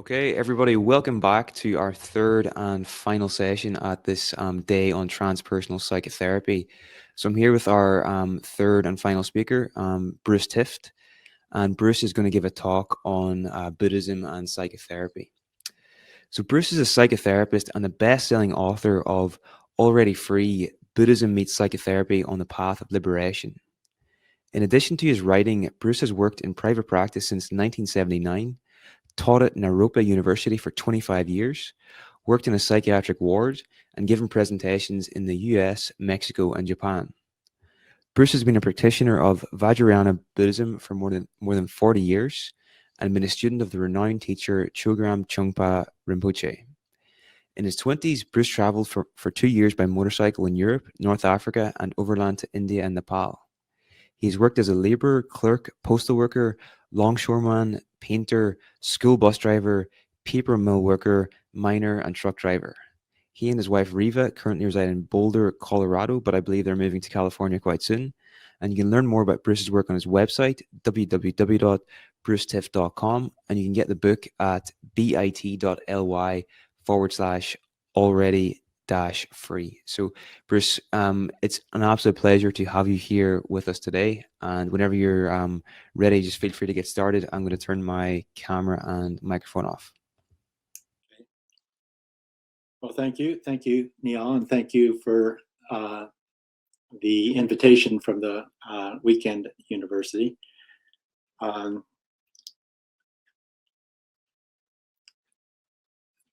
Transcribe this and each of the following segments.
Okay, everybody, welcome back to our third and final session at this day on transpersonal psychotherapy. So I'm here with our third and final speaker, Bruce Tift, and Bruce is going to give a talk on Buddhism and psychotherapy. So Bruce is a psychotherapist and the best-selling author of Already Free, Buddhism Meets Psychotherapy on the Path of Liberation. In addition to his writing, Bruce has worked in private practice since 1979, taught at Naropa University for 25 years, worked in a psychiatric ward, and given presentations in the US, Mexico, and Japan. Bruce has been a practitioner of Vajrayana Buddhism for more than 40 years and been a student of the renowned teacher Chogyam Trungpa Rinpoche. In his 20s, Bruce traveled for 2 years by motorcycle in Europe, North Africa, and overland to India and Nepal. He's worked as a labourer, clerk, postal worker, longshoreman, painter, school bus driver, paper mill worker, miner, and truck driver. He and his wife Riva currently reside in Boulder, Colorado, but I believe they're moving to California quite soon. And you can learn more about Bruce's work on his website, www.brucetift.com, and you can get the book at bit.ly/already free. So Bruce, it's an absolute pleasure to have you here with us today. And whenever you're ready, just feel free to get started. I'm going to turn my camera and microphone off. Well, thank you, Neil, and thank you for the invitation from the Weekend University.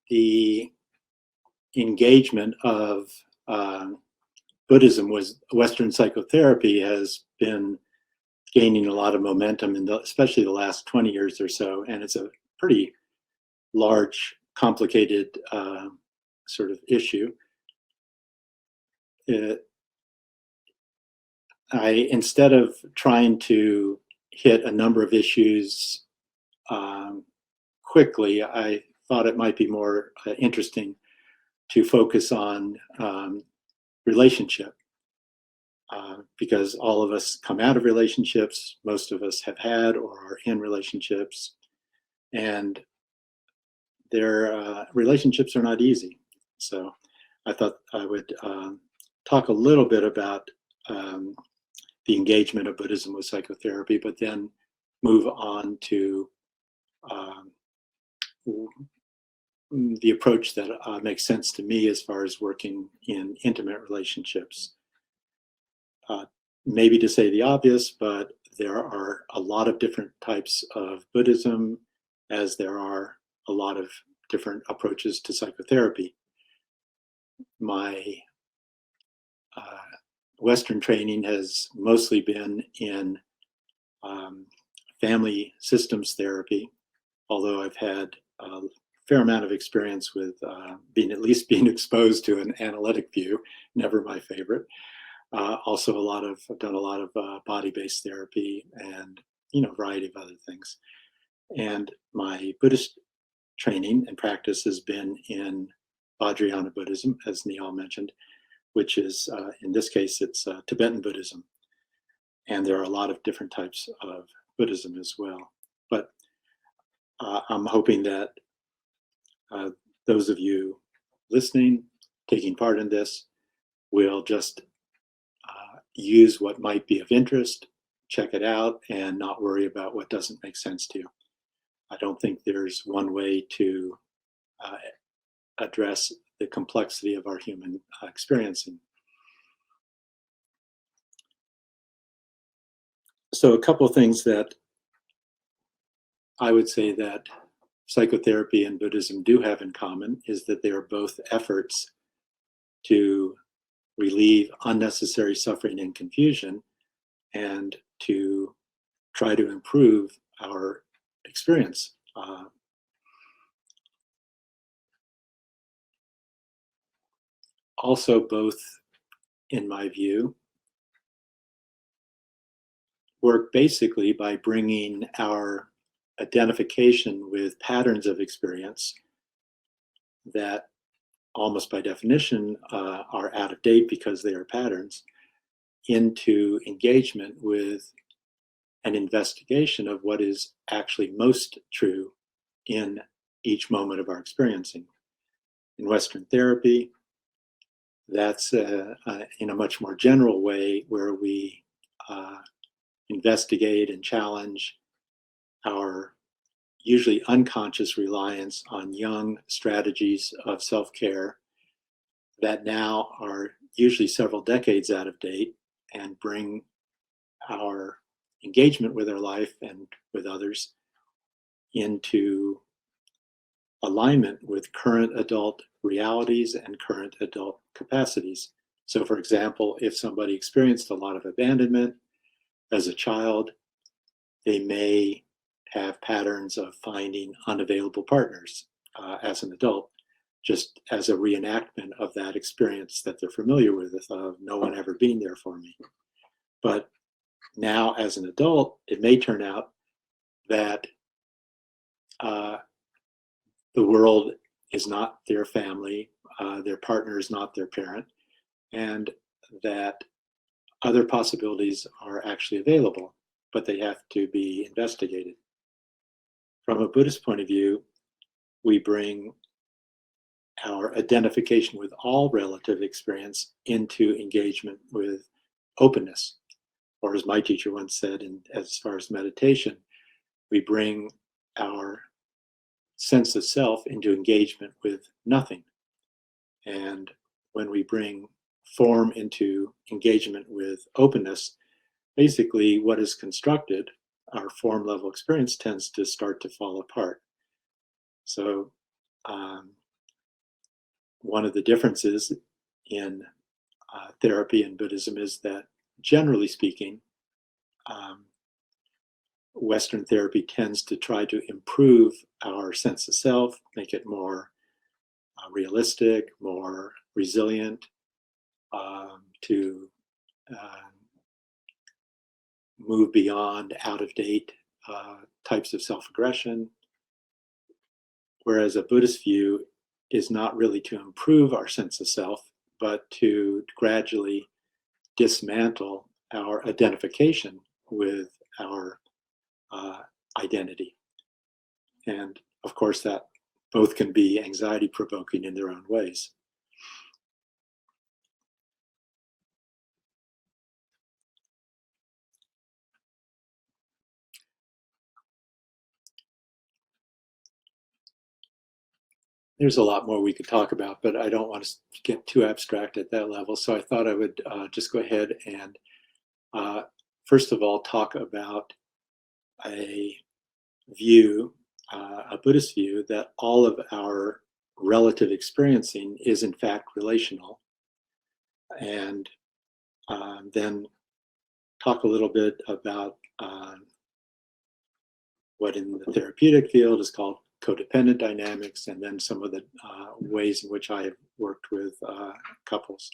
The engagement of Buddhism with Western psychotherapy has been gaining a lot of momentum, especially the last 20 years or so, and it's a pretty large, complicated sort of issue. Instead of trying to hit a number of issues quickly, I thought it might be more interesting to focus on relationship, because all of us come out of relationships, most of us have had or are in relationships, and their relationships are not easy. So I thought I would talk a little bit about the engagement of Buddhism with psychotherapy, but then move on to the approach that makes sense to me as far as working in intimate relationships. Maybe to say the obvious, but there are a lot of different types of Buddhism, as there are a lot of different approaches to psychotherapy. My Western training has mostly been in family systems therapy, although I've had a fair amount of experience with at least being exposed to an analytic view, never my favorite. Also, I've done a lot of body-based therapy and a variety of other things. And my Buddhist training and practice has been in Vajrayana Buddhism, as Neil mentioned, which is, in this case, it's Tibetan Buddhism. And there are a lot of different types of Buddhism as well. But I'm hoping that those of you listening, taking part in this, will just use what might be of interest, check it out, and not worry about what doesn't make sense to you. I don't think there's one way to address the complexity of our human experiencing. So a couple of things that I would say that psychotherapy and Buddhism do have in common is that they are both efforts to relieve unnecessary suffering and confusion and to try to improve our experience. Also, both, in my view, work basically by bringing our identification with patterns of experience that almost by definition are out of date because they are patterns, into engagement with an investigation of what is actually most true in each moment of our experiencing. In Western therapy, that's in a much more general way where we investigate and challenge our usually unconscious reliance on young strategies of self-care that now are usually several decades out of date and bring our engagement with our life and with others into alignment with current adult realities and current adult capacities. So, for example, if somebody experienced a lot of abandonment as a child, they may have patterns of finding unavailable partners as an adult, just as a reenactment of that experience that they're familiar with, of no one ever being there for me. But now, as an adult, it may turn out that the world is not their family, their partner is not their parent, and that other possibilities are actually available, but they have to be investigated. From a Buddhist point of view, we bring our identification with all relative experience into engagement with openness. Or as my teacher once said, as far as meditation, we bring our sense of self into engagement with nothing. And when we bring form into engagement with openness, basically what is constructed, our form level experience, tends to start to fall apart. So one of the differences in therapy and Buddhism is that, generally speaking, Western therapy tends to try to improve our sense of self, make it more realistic, more resilient, to move beyond out-of-date types of self-aggression. Whereas a Buddhist view is not really to improve our sense of self, but to gradually dismantle our identification with our identity. And of course, that both can be anxiety provoking in their own ways. There's a lot more we could talk about, but I don't want to get too abstract at that level. So I thought I would just go ahead and first of all talk about a view, a Buddhist view, that all of our relative experiencing is in fact relational, and then talk a little bit about what in the therapeutic field is called codependent dynamics, and then some of the ways in which I have worked with couples.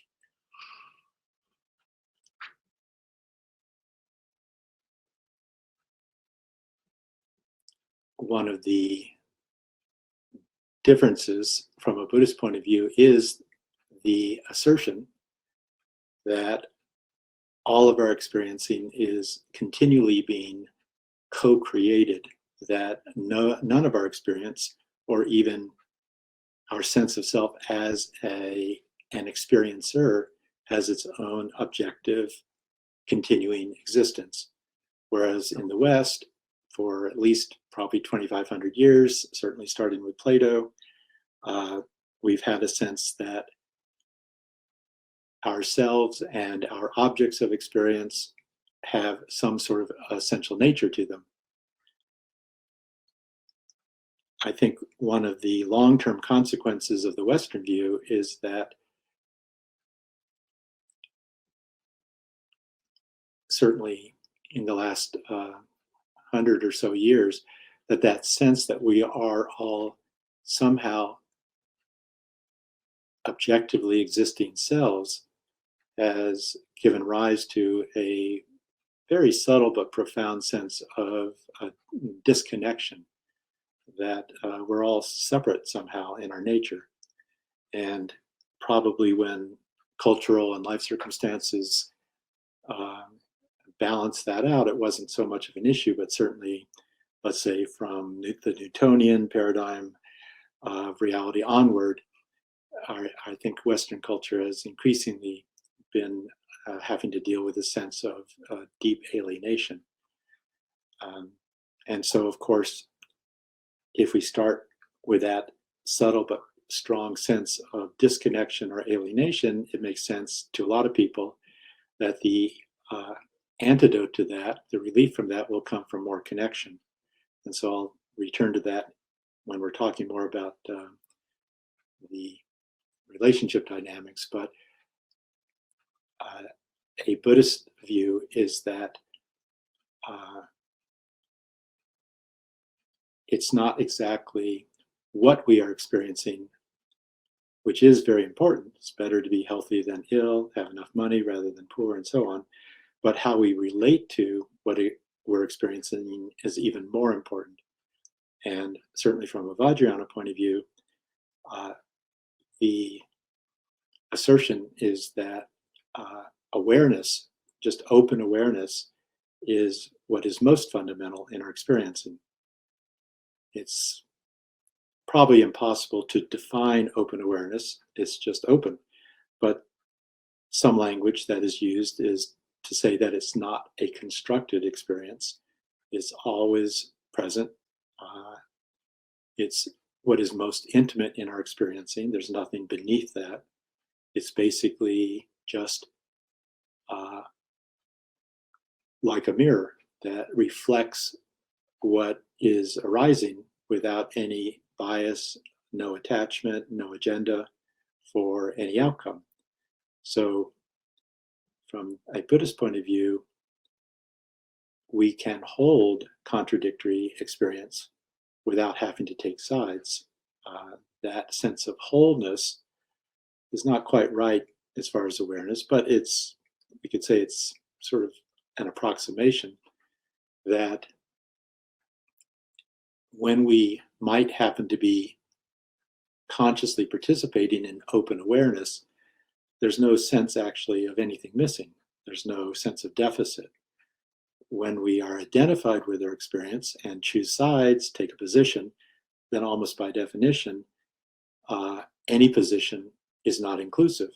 One of the differences from a Buddhist point of view is the assertion that all of our experiencing is continually being co-created, that none of our experience, or even our sense of self as an experiencer, has its own objective continuing existence. Whereas in the West, for at least probably 2,500 years, certainly starting with Plato, we've had a sense that ourselves and our objects of experience have some sort of essential nature to them. I think one of the long-term consequences of the Western view is that certainly in the last 100 or so years, that sense that we are all somehow objectively existing selves has given rise to a very subtle but profound sense of disconnection, that we're all separate somehow in our nature. And probably when cultural and life circumstances balance that out, it wasn't so much of an issue, but certainly, let's say from the Newtonian paradigm, of reality onward, I think Western culture has increasingly been having to deal with a sense of deep alienation. And so, of course, if we start with that subtle but strong sense of disconnection or alienation, it makes sense to a lot of people that the antidote to that, the relief from that, will come from more connection. And so I'll return to that when we're talking more about the relationship dynamics. But a Buddhist view is that it's not exactly what we are experiencing, which is very important. It's better to be healthy than ill, have enough money rather than poor, and so on. But how we relate to what we're experiencing is even more important. And certainly from a Vajrayana point of view, the assertion is that awareness, just open awareness, is what is most fundamental in our experiencing. It's probably impossible to define open awareness. It's just open. But some language that is used is to say that it's not a constructed experience. It's always present. It's what is most intimate in our experiencing. There's nothing beneath that. It's basically just like a mirror that reflects what is arising without any bias, no attachment, no agenda for any outcome. So from a Buddhist point of view, we can hold contradictory experience without having to take sides. That sense of wholeness is not quite right as far as awareness, but we could say it's sort of an approximation that when we might happen to be consciously participating in open awareness, there's no sense actually of anything missing. There's no sense of deficit. When we are identified with our experience and choose sides, take a position, then almost by definition, any position is not inclusive.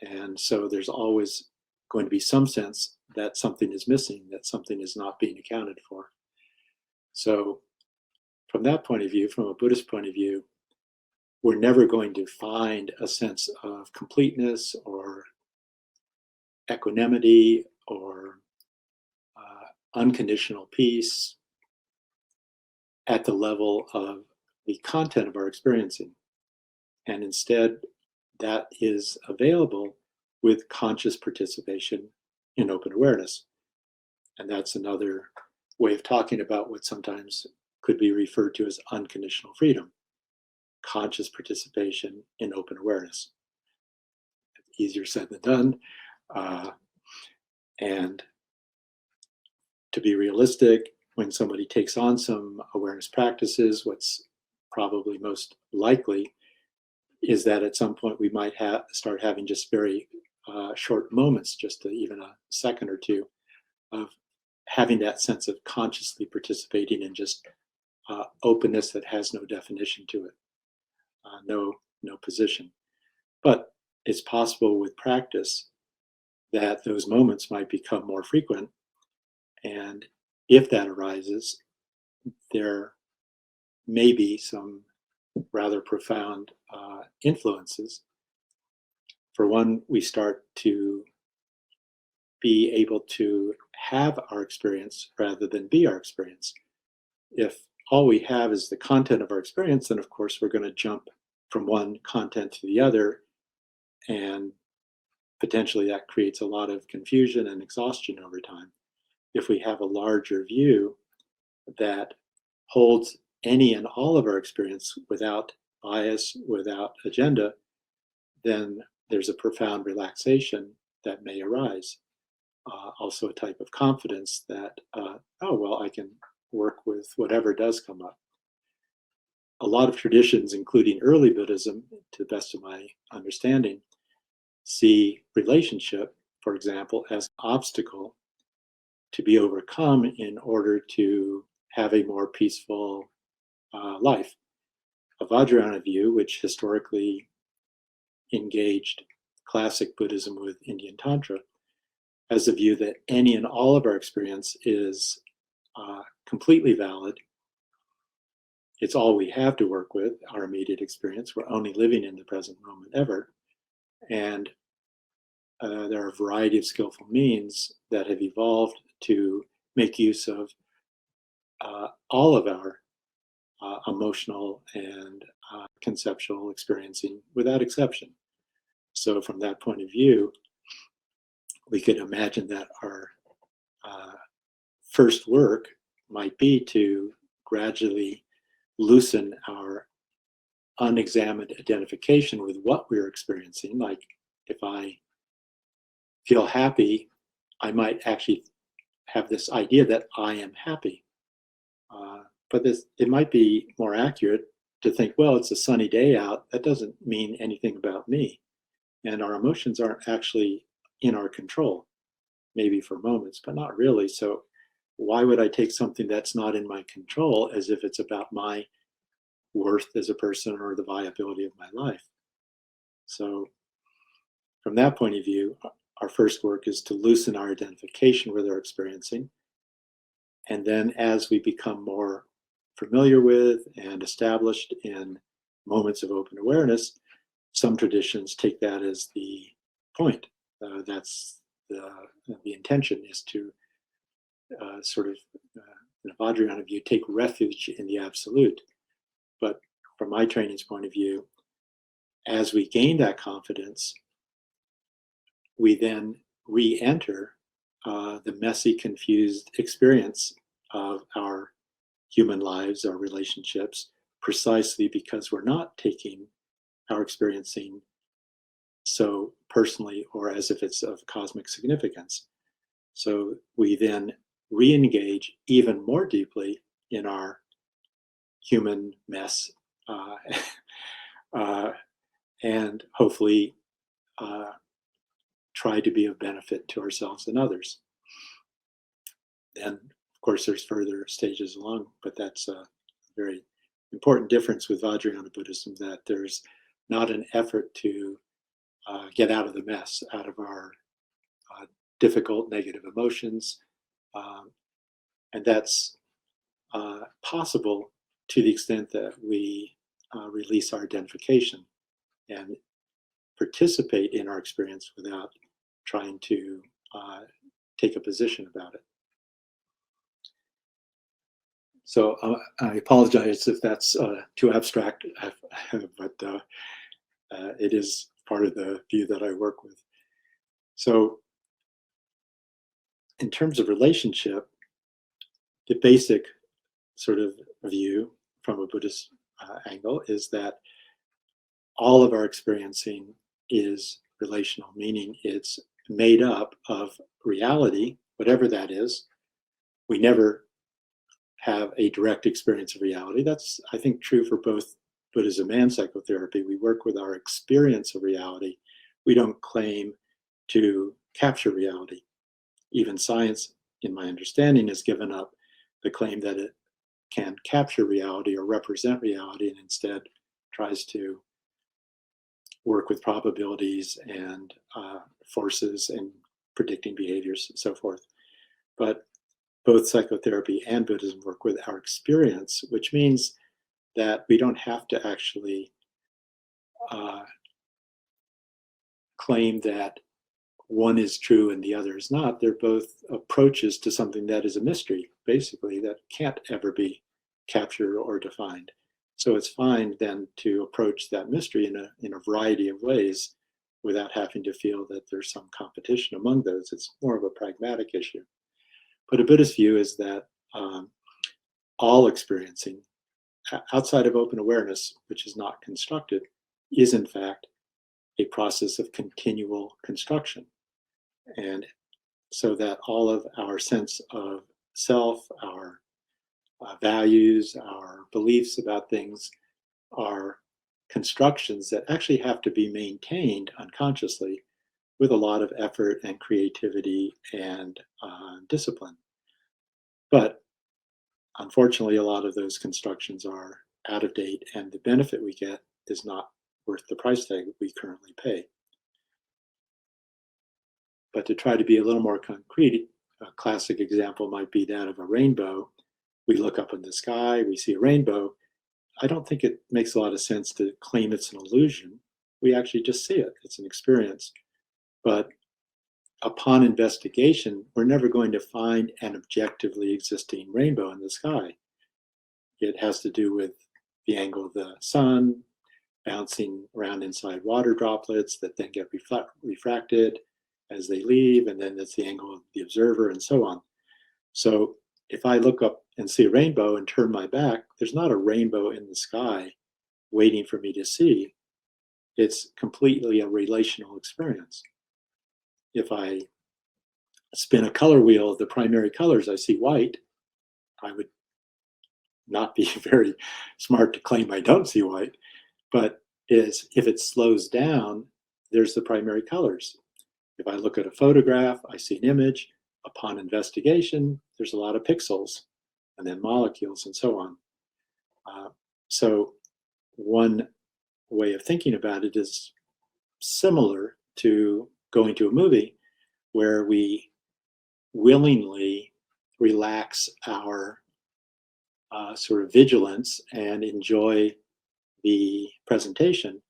And so there's always going to be some sense that something is missing, that something is not being accounted for. So from that point of view, from a Buddhist point of view, we're never going to find a sense of completeness or equanimity or unconditional peace at the level of the content of our experiencing. And instead, that is available with conscious participation in open awareness. And that's another way of talking about what sometimes could be referred to as unconditional freedom, conscious participation in open awareness. Easier said than done. And to be realistic, when somebody takes on some awareness practices, what's probably most likely is that at some point we might start having just very short moments, just even a second or two, of having that sense of consciously participating in just openness that has no definition to it, no position. But it's possible with practice that those moments might become more frequent. And if that arises, there may be some rather profound influences. For one, we start to be able to have our experience rather than be our experience. If all we have is the content of our experience, then of course we're going to jump from one content to the other, and potentially that creates a lot of confusion and exhaustion over time. If we have a larger view that holds any and all of our experience without bias, without agenda, then there's a profound relaxation that may arise. Also a type of confidence that, oh, well, I can work with whatever does come up. A lot of traditions, including early Buddhism, to the best of my understanding, see relationship, for example, as an obstacle to be overcome in order to have a more peaceful life. a Vajrayana view, which historically engaged classic Buddhism with Indian Tantra, has the view that any and all of our experience is completely valid. It's all we have to work with, our immediate experience. We're only living in the present moment ever. And there are a variety of skillful means that have evolved to make use of all of our emotional and conceptual experiencing without exception. So from that point of view, we could imagine that our first work might be to gradually loosen our unexamined identification with what we're experiencing. Like if I feel happy, I might actually have this idea that I am happy. But it might be more accurate to think, well, it's a sunny day out. That doesn't mean anything about me. And our emotions aren't actually in our control, maybe for moments, but not really. So why would I take something that's not in my control as if it's about my worth as a person or the viability of my life? So from that point of view, our first work is to loosen our identification with our experiencing. And then as we become more familiar with and established in moments of open awareness, some traditions take that as the point. That's the intention, is to sort of, in a Vajrayana view, take refuge in the absolute. But from my training's point of view, as we gain that confidence, we then re-enter the messy, confused experience of our human lives, our relationships, precisely because we're not taking our experiencing so personally or as if it's of cosmic significance. So we then re-engage even more deeply in our human mess and hopefully try to be of benefit to ourselves and others. Then, of course, there's further stages along, but that's a very important difference with Vajrayana Buddhism, that there's not an effort to get out of the mess, out of our difficult negative emotions. And that's possible to the extent that we release our identification and participate in our experience without trying to take a position about it. So I apologize if that's too abstract, but it is part of the view that I work with. So in terms of relationship, the basic sort of view from a Buddhist angle is that all of our experiencing is relational, meaning it's made up of reality, whatever that is. We never have a direct experience of reality. That's, I think, true for both Buddhism and psychotherapy. We work with our experience of reality. We don't claim to capture reality. Even science, in my understanding, has given up the claim that it can capture reality or represent reality, and instead tries to work with probabilities and forces and predicting behaviors and so forth. But both psychotherapy and Buddhism work with our experience, which means that we don't have to actually claim that one is true and the other is not. They're both approaches to something that is a mystery, basically, that can't ever be captured or defined. So it's fine then to approach that mystery in a variety of ways without having to feel that there's some competition among those. It's more of a pragmatic issue. But a Buddhist view is that all experiencing outside of open awareness, which is not constructed, is in fact a process of continual construction. And so that all of our sense of self, our values, our beliefs about things are constructions that actually have to be maintained unconsciously with a lot of effort and creativity and discipline. But unfortunately, a lot of those constructions are out of date, and the benefit we get is not worth the price tag we currently pay. But to try to be a little more concrete, a classic example might be that of a rainbow. We look up in the sky, we see a rainbow. I don't think it makes a lot of sense to claim it's an illusion. We actually just see it. It's an experience. But upon investigation, we're never going to find an objectively existing rainbow in the sky. It has to do with the angle of the sun bouncing around inside water droplets that then get refracted as they leave, and then it's the angle of the observer and so on. So if I look up and see a rainbow and turn my back, there's not a rainbow in the sky waiting for me to see. It's completely a relational experience. If I spin a color wheel of the primary colors, I see white. I would not be very smart to claim I don't see white, but if it slows down, there's the primary colors. If I look at a photograph, I see an image. Upon investigation, there's a lot of pixels and then molecules and so on. So one way of thinking about it is similar to going to a movie where we willingly relax our sort of vigilance and enjoy the presentation,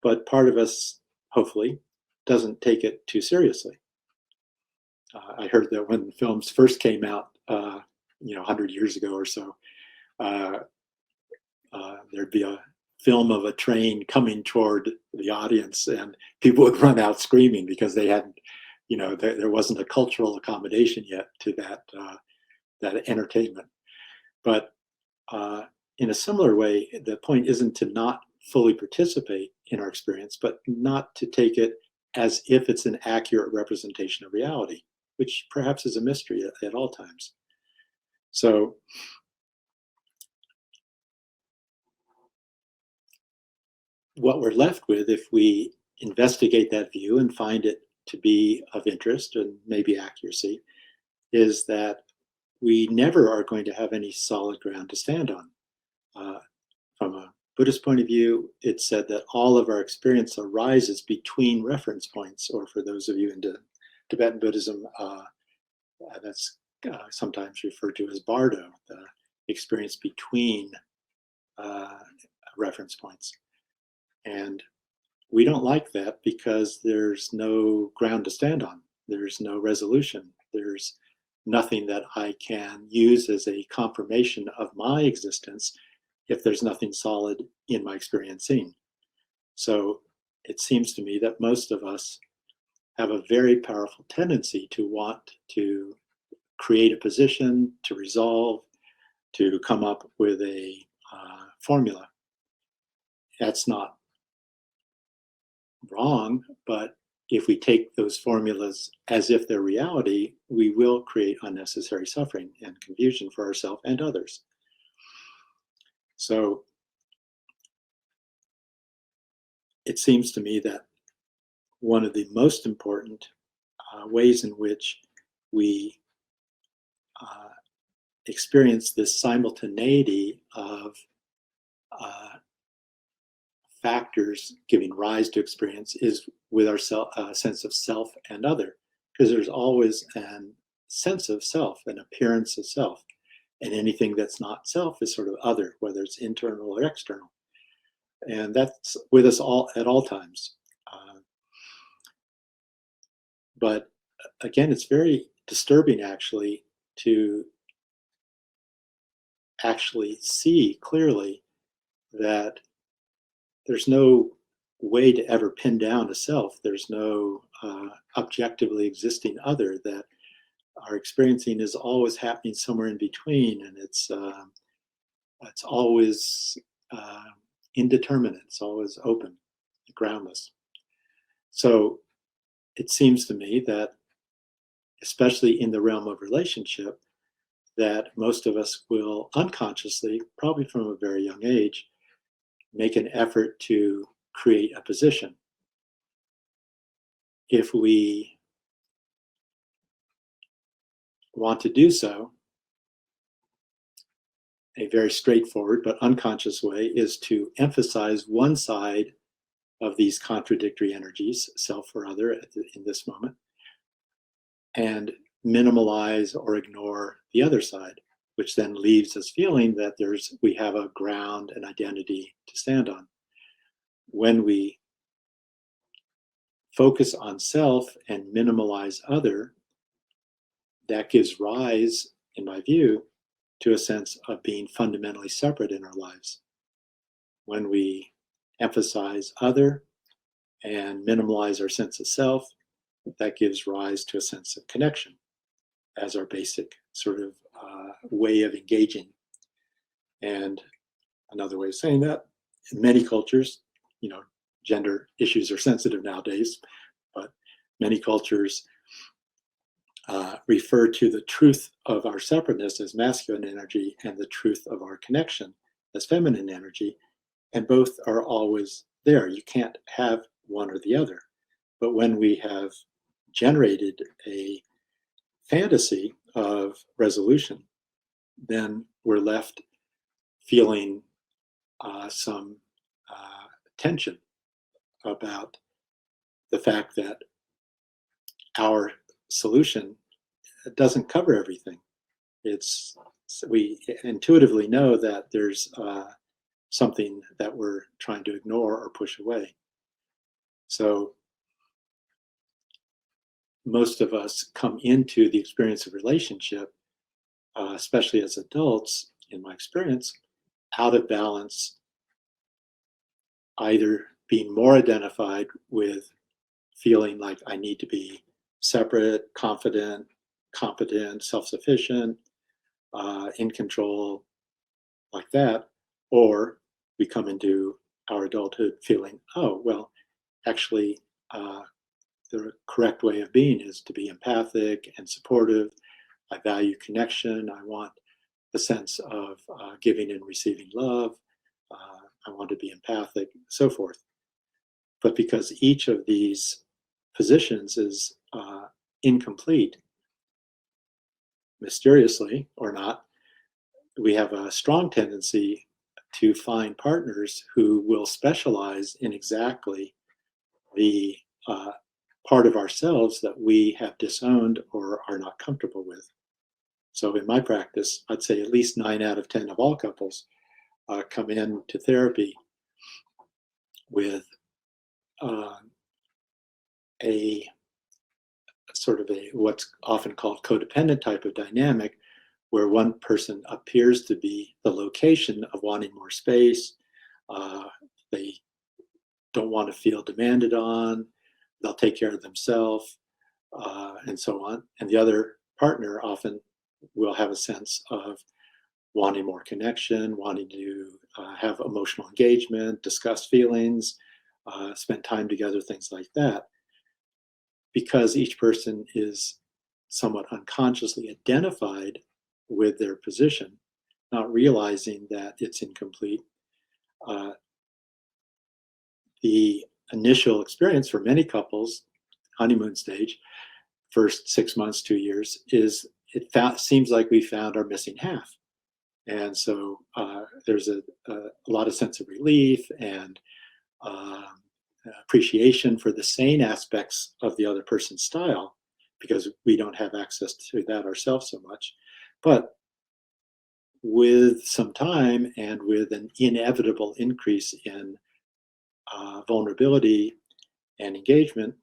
but part of us, hopefully, doesn't take it too seriously. I heard that when films first came out, 100 years ago or so, there'd be a film of a train coming toward the audience, and people would run out screaming because they hadn't, there wasn't a cultural accommodation yet to that entertainment. But in a similar way, the point isn't to not fully participate in our experience, but not to take it as if it's an accurate representation of reality, which perhaps is a mystery at all times. So what we're left with, if we investigate that view and find it to be of interest and maybe accuracy, is that we never are going to have any solid ground to stand on. From a Buddhist point of view, it's said that all of our experience arises between reference points, or for those of you into Tibetan Buddhism, that's sometimes referred to as bardo, the experience between reference points. And we don't like that because there's no ground to stand on. There's no resolution. There's nothing that I can use as a confirmation of my existence if there's nothing solid in my experiencing. So it seems to me that most of us have a very powerful tendency to want to create a position, to resolve, to come up with a formula. That's not wrong, but if we take those formulas as if they're reality, we will create unnecessary suffering and confusion for ourselves and others. So it seems to me that one of the most important ways in which we experience this simultaneity of factors giving rise to experience is with our sense of self and other, because there's always a sense of self, an appearance of self, and anything that's not self is sort of other, whether it's internal or external, and that's with us all at all times. But again, it's very disturbing actually to actually see clearly that there's no way to ever pin down a self. There's no objectively existing other, that our experiencing is always happening somewhere in between, and it's always indeterminate, it's always open, groundless. So it seems to me that, especially in the realm of relationship, that most of us will unconsciously, probably from a very young age, make an effort to create a position. If we want to do so, a very straightforward but unconscious way is to emphasize one side of these contradictory energies, self or other in this moment, and minimalize or ignore the other side, which then leaves us feeling that we have a ground, an identity to stand on. When we focus on self and minimalize other, that gives rise, in my view, to a sense of being fundamentally separate in our lives. When we emphasize other and minimalize our sense of self, that gives rise to a sense of connection as our basic sort of way of engaging. And another way of saying that, in many cultures, gender issues are sensitive nowadays, but many cultures refer to the truth of our separateness as masculine energy and the truth of our connection as feminine energy, and both are always there. You can't have one or the other. But when we have generated a fantasy of resolution, then we're left feeling some tension about the fact that our solution doesn't cover everything. We intuitively know that there's something that we're trying to ignore or push away. So most of us come into the experience of relationship, especially as adults, in my experience, out of balance, either being more identified with feeling like I need to be separate, confident, competent, self-sufficient, in control, like that, or we come into our adulthood feeling, oh, well, actually, the correct way of being is to be empathic and supportive. I value connection. I want the sense of giving and receiving love. I want to be empathic, so forth. But because each of these positions is incomplete, mysteriously or not, we have a strong tendency to find partners who will specialize in exactly the part of ourselves that we have disowned or are not comfortable with. So in my practice, I'd say at least 9 out of 10 of all couples come into therapy with a sort of what's often called codependent type of dynamic, where one person appears to be the location of wanting more space. They don't want to feel demanded on. They'll take care of themselves, and so on. And the other partner often will have a sense of wanting more connection, wanting to have emotional engagement, discuss feelings, spend time together, things like that. Because each person is somewhat unconsciously identified with their position, not realizing that it's incomplete. The initial experience for many couples, honeymoon stage, first 6 months, 2 years, is seems like we found our missing half. And so there's a lot of sense of relief and appreciation for the sane aspects of the other person's style, because we don't have access to that ourselves so much. But with some time and with an inevitable increase in vulnerability and engagement,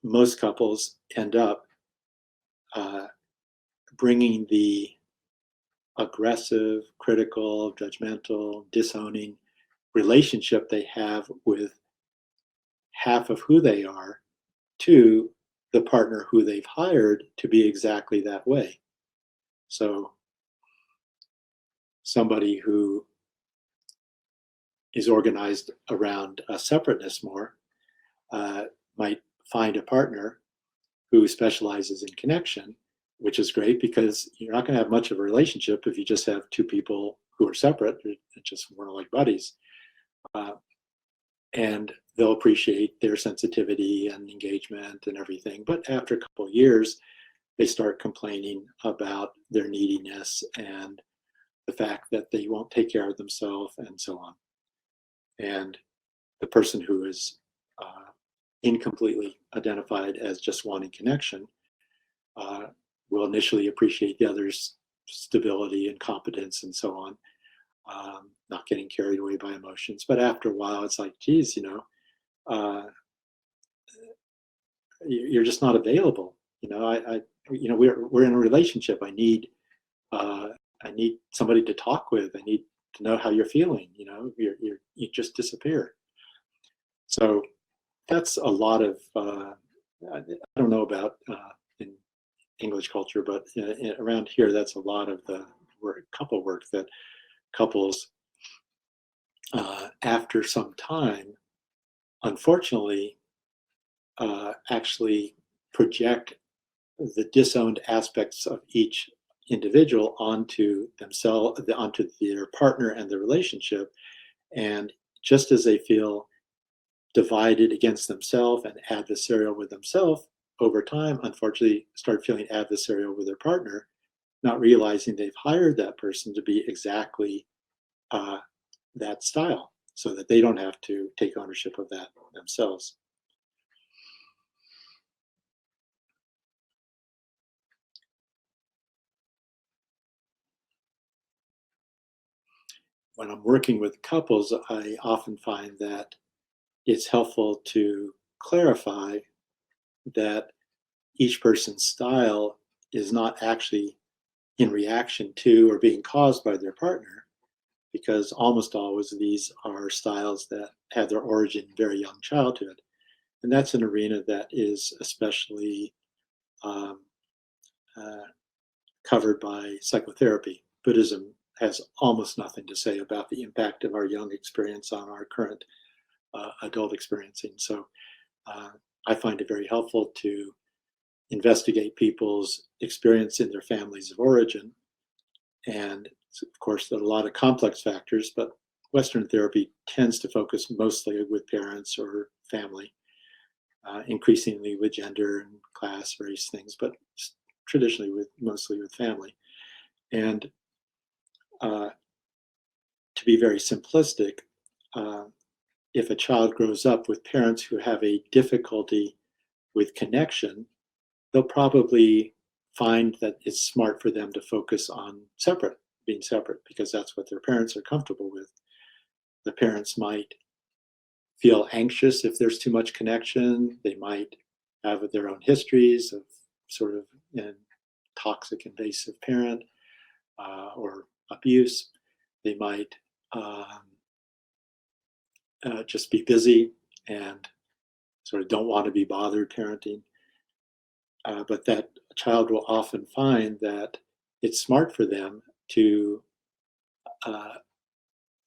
most couples end up bringing the aggressive, critical, judgmental, disowning relationship they have with half of who they are to the partner who they've hired to be exactly that way. So somebody who is organized around separateness more might find a partner who specializes in connection, which is great because you're not going to have much of a relationship if you just have two people who are separate, just more like buddies. And they'll appreciate their sensitivity and engagement and everything. But after a couple of years, they start complaining about their neediness and the fact that they won't take care of themselves and so on. And the person who is incompletely identified as just wanting connection will initially appreciate the other's stability and competence and so on, not getting carried away by emotions. But after a while, it's like, geez, you're just not available. We're in a relationship. I need somebody to talk with. I need to know how you're feeling. You just disappear. So that's a lot of. I don't know about in English culture, but around here, that's a lot of the couple work that couples, after some time, unfortunately, actually project the disowned aspects of each individual onto themselves, onto their partner and the relationship. And just as they feel divided against themselves and adversarial with themselves, over time, unfortunately, start feeling adversarial with their partner, not realizing they've hired that person to be exactly that style, so that they don't have to take ownership of that themselves. When I'm working with couples, I often find that it's helpful to clarify that each person's style is not actually in reaction to or being caused by their partner, because almost always these are styles that have their origin in very young childhood. And that's an arena that is especially covered by psychotherapy. Buddhism has almost nothing to say about the impact of our young experience on our current adult experiencing. So I find it very helpful to investigate people's experience in their families of origin. And of course, there are a lot of complex factors, but Western therapy tends to focus mostly with parents or family, increasingly with gender and class, race things, but traditionally mostly with family. And to be very simplistic, if a child grows up with parents who have a difficulty with connection, they'll probably find that it's smart for them to focus on being separate, because that's what their parents are comfortable with. The parents might feel anxious if there's too much connection. They might have their own histories of sort of toxic, invasive parent or abuse. They might just be busy and sort of don't want to be bothered parenting. But that child will often find that it's smart for them to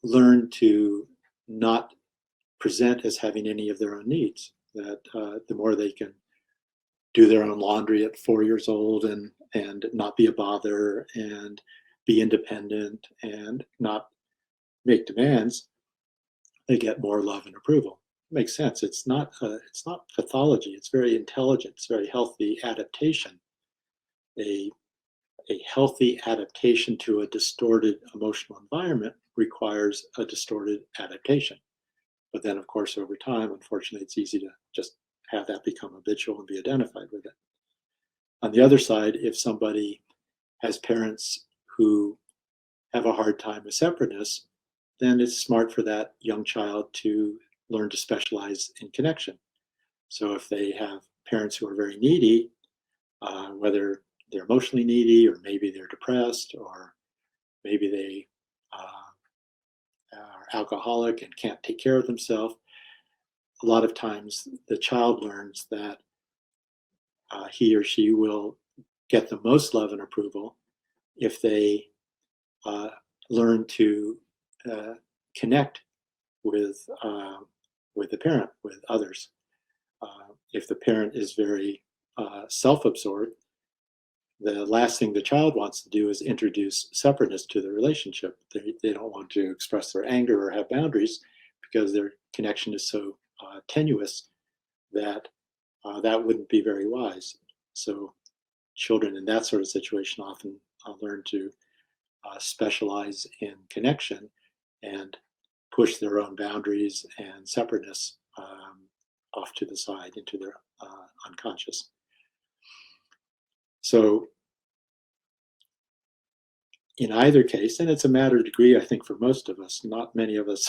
learn to not present as having any of their own needs. That the more they can do their own laundry at 4 years old and not be a bother and be independent and not make demands, they get more love and approval. It makes sense. It's not pathology. It's very intelligent. It's very healthy adaptation. A healthy adaptation to a distorted emotional environment requires a distorted adaptation. But then, of course, over time, unfortunately, it's easy to just have that become habitual and be identified with it. On the other side, if somebody has parents who have a hard time with separateness, then it's smart for that young child to learn to specialize in connection. So if they have parents who are very needy, whether they're emotionally needy, or maybe they're depressed, or maybe they are alcoholic and can't take care of themselves, a lot of times the child learns that he or she will get the most love and approval if they learn to connect with the parent, with others. If the parent is very self-absorbed, the last thing the child wants to do is introduce separateness to the relationship. They don't want to express their anger or have boundaries, because their connection is so tenuous that that wouldn't be very wise. So children in that sort of situation often learn to specialize in connection and push their own boundaries and separateness off to the side into their unconscious. So in either case, and it's a matter of degree, I think, for most of us, not many of us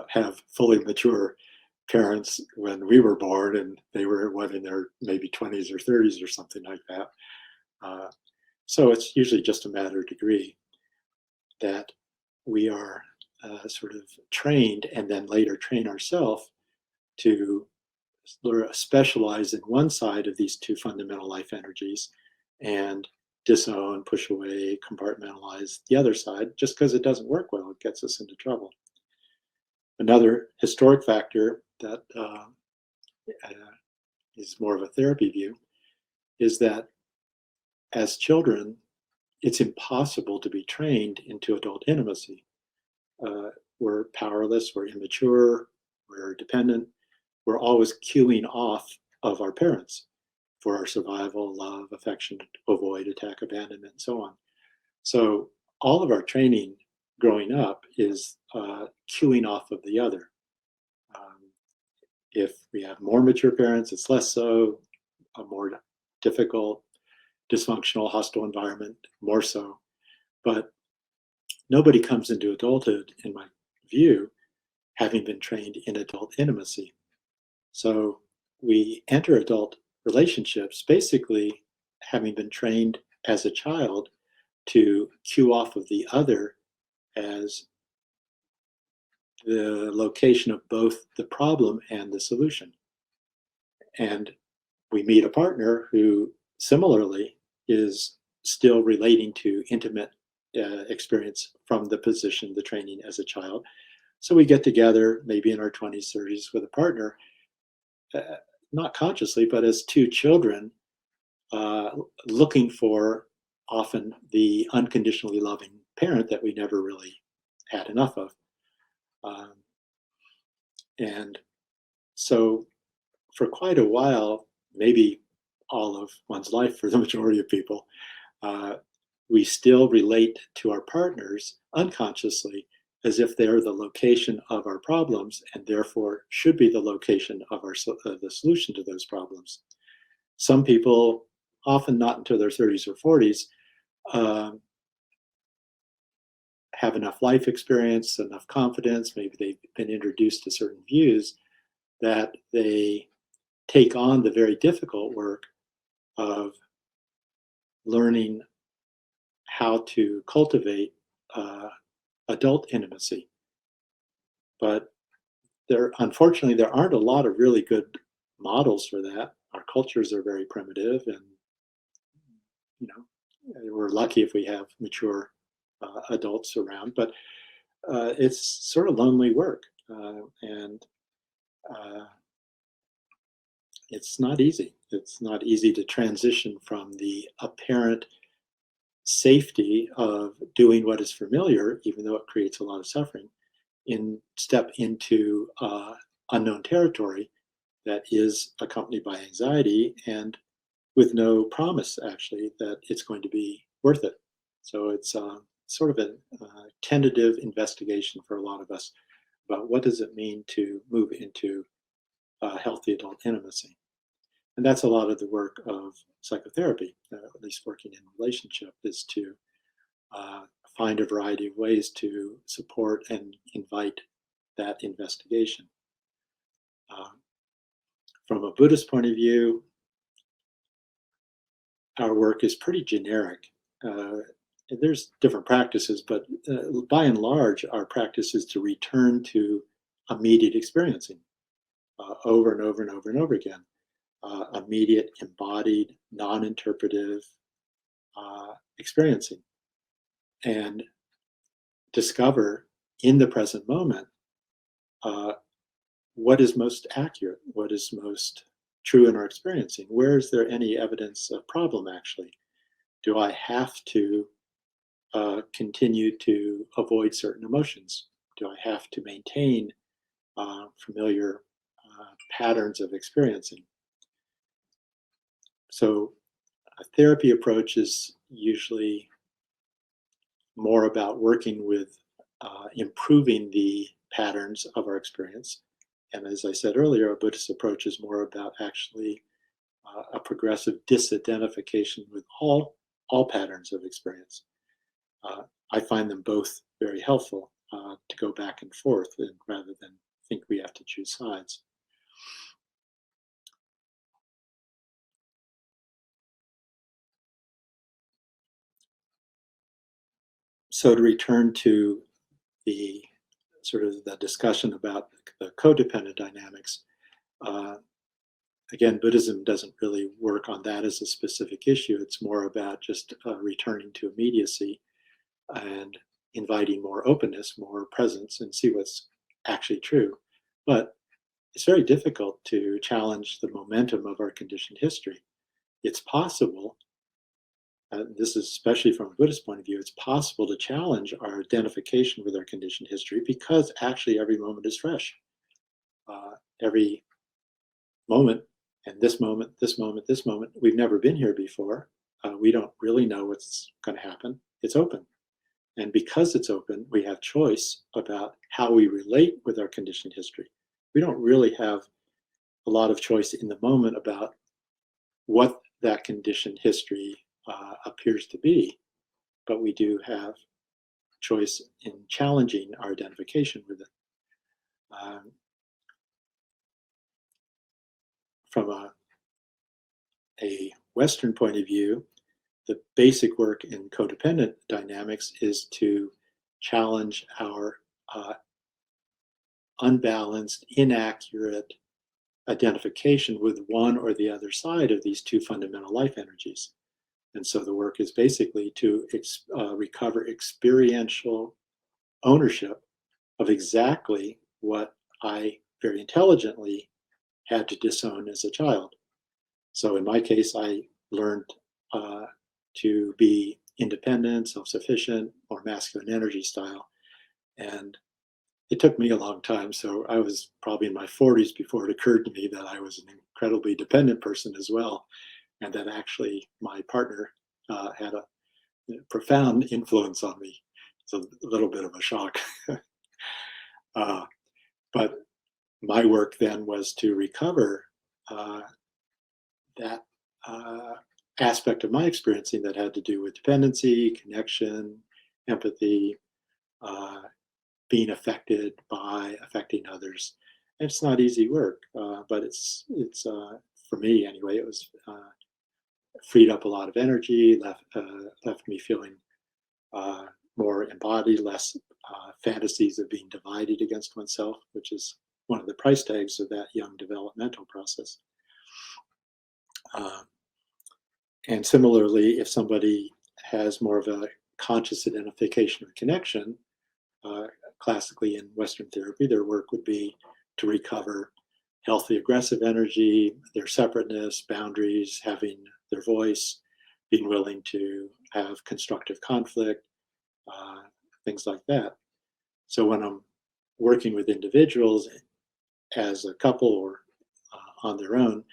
have fully mature parents when we were born, and they were in their maybe 20s or 30s or something like that. So it's usually just a matter of degree that we are sort of trained and then later train ourselves to specialize in one side of these two fundamental life energies and disown, push away, compartmentalize the other side. Just because it doesn't work well, it gets us into trouble. Another historic factor that is more of a therapy view is that as children, it's impossible to be trained into adult intimacy. We're powerless, we're immature, we're dependent, we're always cueing off of our parents for our survival, love, affection, avoid, attack, abandonment, and so on. So all of our training growing up is cueing off of the other. If we have more mature parents, it's less so, a more difficult, dysfunctional, hostile environment, more so. But nobody comes into adulthood, in my view, having been trained in adult intimacy. So we enter adult relationships basically having been trained as a child to cue off of the other as the location of both the problem and the solution. And we meet a partner who similarly is still relating to intimate experience from the position, the training as a child. So we get together maybe in our 20s, 30s with a partner, not consciously, but as two children, looking for often the unconditionally loving parent that we never really had enough of. And so for quite a while, maybe all of one's life for the majority of people, we still relate to our partners unconsciously as if they're the location of our problems and therefore should be the location of the solution to those problems. Some people, often not until their 30s or 40s, have enough life experience, enough confidence, maybe they've been introduced to certain views that they take on the very difficult work of learning how to cultivate adult intimacy. But unfortunately, there aren't a lot of really good models for that. Our cultures are very primitive, and we're lucky if we have mature adults around. But it's sort of lonely work, and it's not easy. It's not easy to transition from the apparent safety of doing what is familiar, even though it creates a lot of suffering, step into unknown territory that is accompanied by anxiety and with no promise, actually, that it's going to be worth it. So it's sort of a tentative investigation for a lot of us about what does it mean to move into healthy adult intimacy. And that's a lot of the work of psychotherapy, at least working in relationship, is to find a variety of ways to support and invite that investigation. From a Buddhist point of view, our work is pretty generic. There's different practices, but by and large, our practice is to return to immediate experiencing over and over and over and over again. Immediate, embodied, non-interpretive experiencing, and discover in the present moment what is most accurate, what is most true in our experiencing. Where is there any evidence of problem, actually? Do I have to continue to avoid certain emotions? Do I have to maintain familiar patterns of experiencing? So A therapy approach is usually more about working with improving the patterns of our experience. And as I said earlier, a Buddhist approach is more about actually a progressive disidentification with all patterns of experience. I find them both very helpful to go back and forth, and rather than think we have to choose sides. So to return to the sort of the discussion about the codependent dynamics, again, Buddhism doesn't really work on that as a specific issue. It's more about just returning to immediacy and inviting more openness, more presence, and see what's actually true. But it's very difficult to challenge the momentum of our conditioned history. It's possible, this is especially from a Buddhist point of view, it's possible to challenge our identification with our conditioned history because actually every moment is fresh. Every moment, and this moment, this moment, this moment, we've never been here before. We don't really know what's going to happen. It's open. And because it's open, we have choice about how we relate with our conditioned history. We don't really have a lot of choice in the moment about what that conditioned history appears to be, but we do have choice in challenging our identification with it. From a Western point of view, the basic work in codependent dynamics is to challenge our unbalanced, inaccurate identification with one or the other side of these two fundamental life energies. And so the work is basically to recover experiential ownership of exactly what I very intelligently had to disown as a child. So in my case, I learned to be independent, self-sufficient, or masculine energy style. And it took me a long time. So I was probably in my 40s before it occurred to me that I was an incredibly dependent person as well. And that actually my partner had a profound influence on me. It's a little bit of a shock. But my work then was to recover that aspect of my experiencing that had to do with dependency, connection, empathy, being affected by affecting others. And it's not easy work, but it's for me anyway. It was freed up a lot of energy, left me feeling more embodied, less fantasies of being divided against oneself, which is one of the price tags of that young developmental process. And similarly, if somebody has more of a conscious identification of connection, classically in Western therapy, their work would be to recover healthy aggressive energy, their separateness, boundaries, having their voice, being willing to have constructive conflict, things like that. So when I'm working with individuals as a couple or on their own,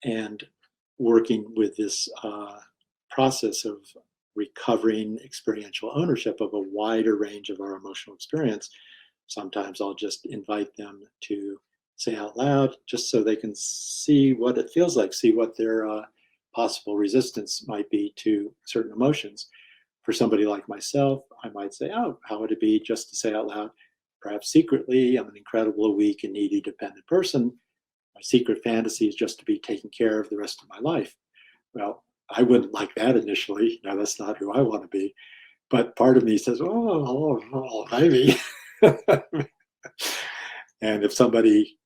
and working with this process of recovering experiential ownership of a wider range of our emotional experience, sometimes I'll just invite them to say out loud just so they can see what it feels like, see what their possible resistance might be to certain emotions. For somebody like myself, I might say, oh, how would it be just to say out loud, perhaps secretly, I'm an incredible, weak, and needy, dependent person. My secret fantasy is just to be taken care of the rest of my life. Well, I wouldn't like that initially. No, that's not who I want to be. But part of me says, oh maybe. And if somebody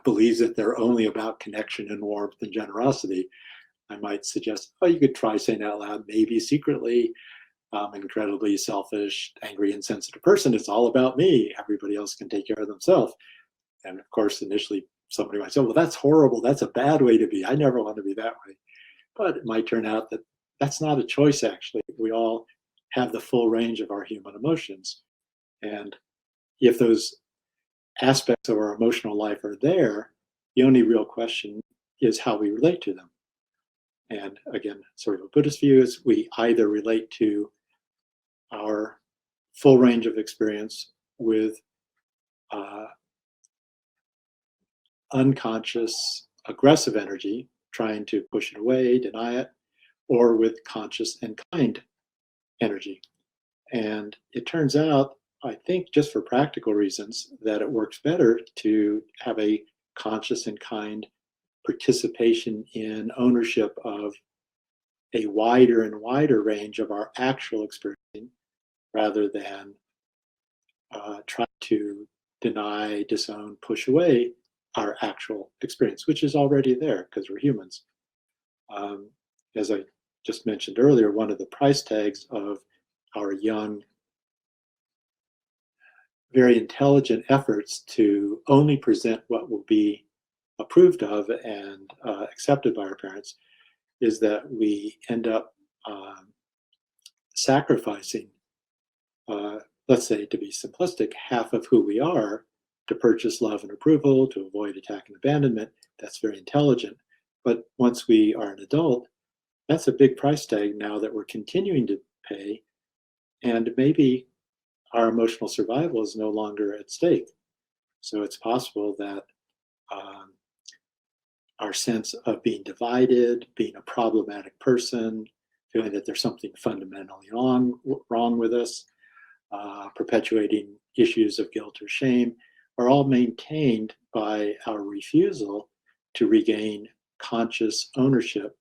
believes that they're only about connection and warmth and generosity, I might suggest, oh, you could try saying out loud, maybe secretly, I'm an incredibly selfish, angry, and sensitive person. It's all about me. Everybody else can take care of themselves. And of course, initially, somebody might say, well, that's horrible. That's a bad way to be. I never want to be that way. But it might turn out that that's not a choice, actually. We all have the full range of our human emotions. And if those aspects of our emotional life are there, the only real question is how we relate to them. And again, sort of a Buddhist view is we either relate to our full range of experience with unconscious, aggressive energy, trying to push it away, deny it, or with conscious and kind energy. And it turns out, I think, just for practical reasons, that it works better to have a conscious and kind participation in ownership of a wider and wider range of our actual experience rather than try to deny, disown, push away our actual experience, which is already there because we're humans. As I just mentioned earlier, one of the price tags of our young, very intelligent efforts to only present what will be approved of and accepted by our parents is that we end up sacrificing, let's say, to be simplistic, half of who we are to purchase love and approval, to avoid attack and abandonment. That's very intelligent. But once we are an adult, that's a big price tag now that we're continuing to pay. And maybe our emotional survival is no longer at stake. So it's possible that our sense of being divided, being a problematic person, feeling that there's something fundamentally wrong with us, perpetuating issues of guilt or shame, are all maintained by our refusal to regain conscious ownership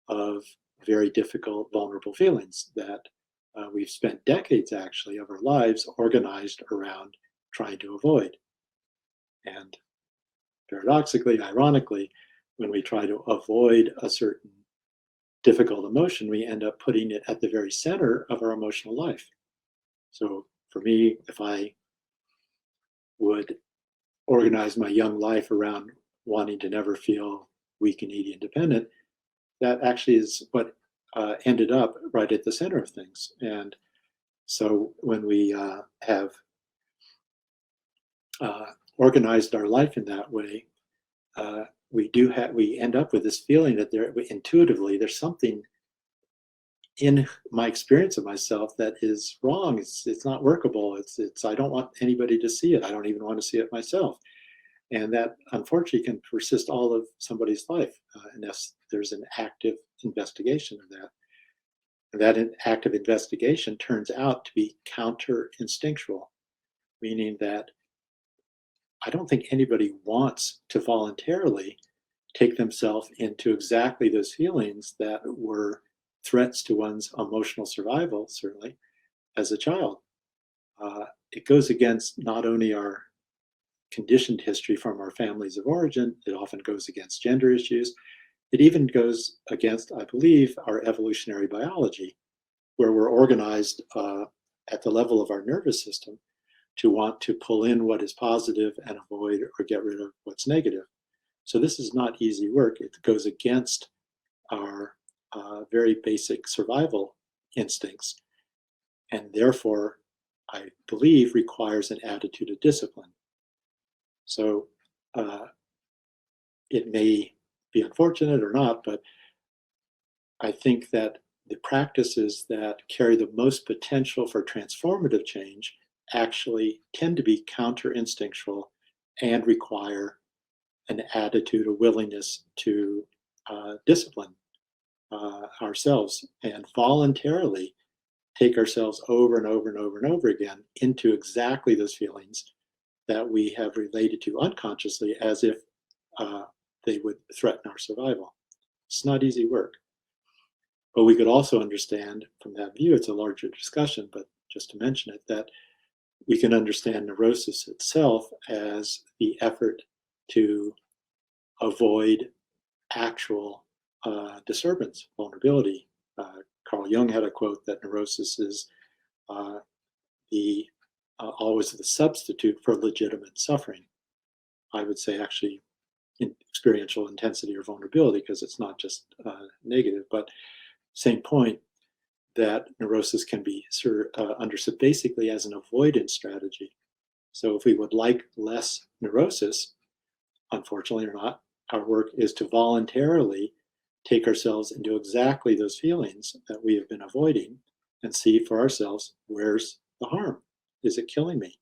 of very difficult, vulnerable feelings that we've spent decades, actually, of our lives organized around trying to avoid. And paradoxically, ironically, when we try to avoid a certain difficult emotion, we end up putting it at the very center of our emotional life. So for me, if I would organize my young life around wanting to never feel weak and needy and dependent, that actually is what ended up right at the center of things. And so when we have organized our life in that way, we end up with this feeling that intuitively there's something in my experience of myself that is wrong. It's not workable. It's I don't want anybody to see it. I don't even want to see it myself. And that unfortunately can persist all of somebody's life unless there's an active investigation of that. And that active investigation turns out to be counter-instinctual, meaning that I don't think anybody wants to voluntarily take themselves into exactly those feelings that were threats to one's emotional survival, certainly, as a child. It goes against not only our conditioned history from our families of origin, it often goes against gender issues. It even goes against, I believe, our evolutionary biology, where we're organized at the level of our nervous system to want to pull in what is positive and avoid or get rid of what's negative. So this is not easy work. It goes against our very basic survival instincts, and therefore, I believe, requires an attitude of discipline. So it may be unfortunate or not, but I think that the practices that carry the most potential for transformative change actually tend to be counter-instinctual and require an attitude, a willingness to discipline ourselves and voluntarily take ourselves over and over and over and over again into exactly those feelings that we have related to unconsciously as if they would threaten our survival. It's not easy work. But we could also understand from that view, it's a larger discussion, but just to mention it, that we can understand neurosis itself as the effort to avoid actual disturbance, vulnerability. Carl Jung had a quote that neurosis is always the substitute for legitimate suffering. I would say actually in experiential intensity or vulnerability, because it's not just negative, but same point, that neurosis can be understood basically as an avoidance strategy. So if we would like less neurosis, unfortunately or not, our work is to voluntarily take ourselves into exactly those feelings that we have been avoiding and see for ourselves, where's the harm? Is it killing me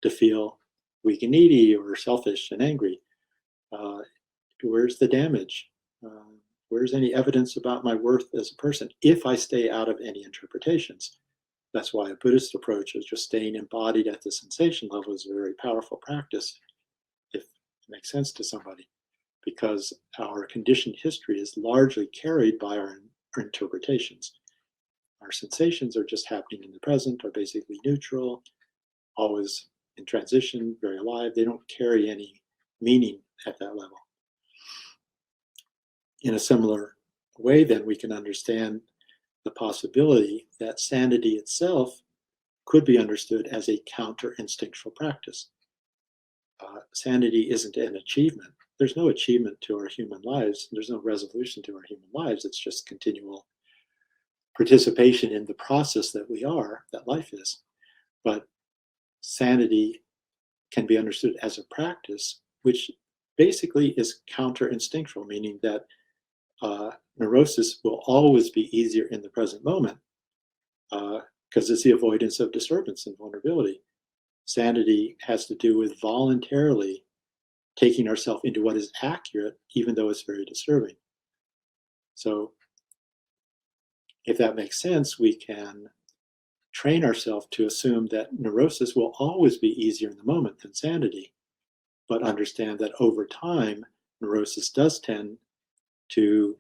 to feel weak and needy or selfish and angry? Where's the damage? Where's any evidence about my worth as a person if I stay out of any interpretations? That's why a Buddhist approach of just staying embodied at the sensation level is a very powerful practice, if it makes sense to somebody, because our conditioned history is largely carried by our interpretations. Our sensations are just happening in the present, are basically neutral, always in transition, very alive. They don't carry any meaning at that level. In a similar way, then, we can understand the possibility that sanity itself could be understood as a counter-instinctual practice. Sanity isn't an achievement. There's no achievement to our human lives. There's no resolution to our human lives. It's just continual participation in the process that we are, that life is. But sanity can be understood as a practice, which basically is counter-instinctual, meaning that neurosis will always be easier in the present moment because it's the avoidance of disturbance and vulnerability. Sanity has to do with voluntarily taking ourselves into what is accurate, even though it's very disturbing. So if that makes sense, we can train ourselves to assume that neurosis will always be easier in the moment than sanity, but understand that over time, neurosis does tend to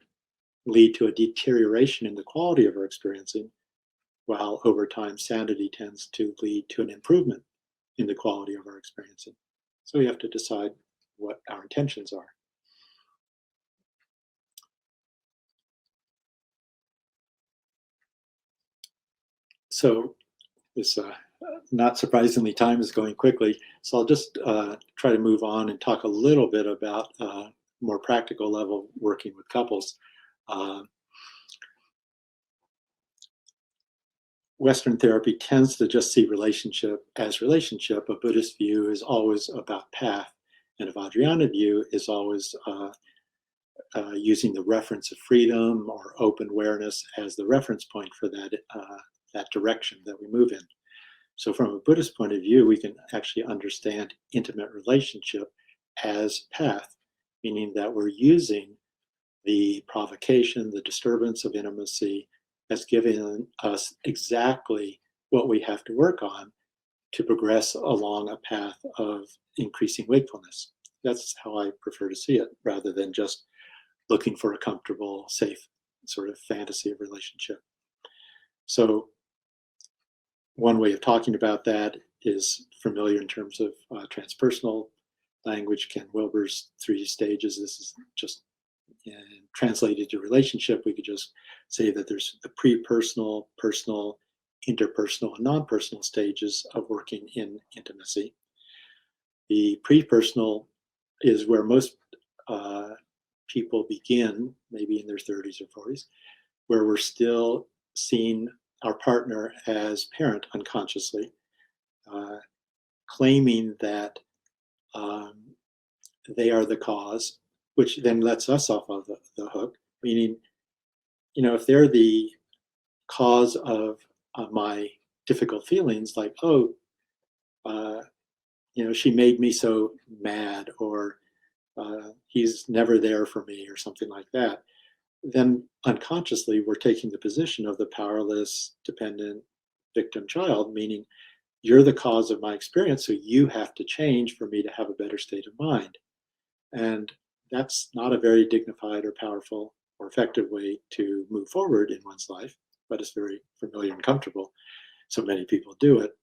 lead to a deterioration in the quality of our experiencing, while over time, sanity tends to lead to an improvement in the quality of our experiencing. So we have to decide what our intentions are. So this, not surprisingly, time is going quickly. So I'll just try to move on and talk a little bit about more practical level working with couples. Western therapy tends to just see relationship as relationship. A Buddhist view is always about path, and a Vajrayana view is always using the reference of freedom or open awareness as the reference point for that direction that we move in. So from a Buddhist point of view, we can actually understand intimate relationship as path, meaning that we're using the provocation, the disturbance of intimacy as giving us exactly what we have to work on to progress along a path of increasing wakefulness. That's how I prefer to see it, rather than just looking for a comfortable, safe sort of fantasy of relationship. So one way of talking about that is familiar in terms of transpersonal language. Ken Wilber's 3 stages. This is just translated to relationship. We could just say that there's the pre-personal, personal, interpersonal, and non-personal stages of working in intimacy. The pre-personal is where most people begin, maybe in their 30s or 40s, where we're still seeing our partner as parent unconsciously, claiming that they are the cause, which then lets us off of the hook, meaning, if they're the cause of my difficult feelings, like, she made me so mad, or he's never there for me, or something like that, then unconsciously we're taking the position of the powerless, dependent victim child, meaning you're the cause of my experience, so you have to change for me to have a better state of mind. And that's not a very dignified or powerful or effective way to move forward in one's life, but it's very familiar and comfortable. So many people do it.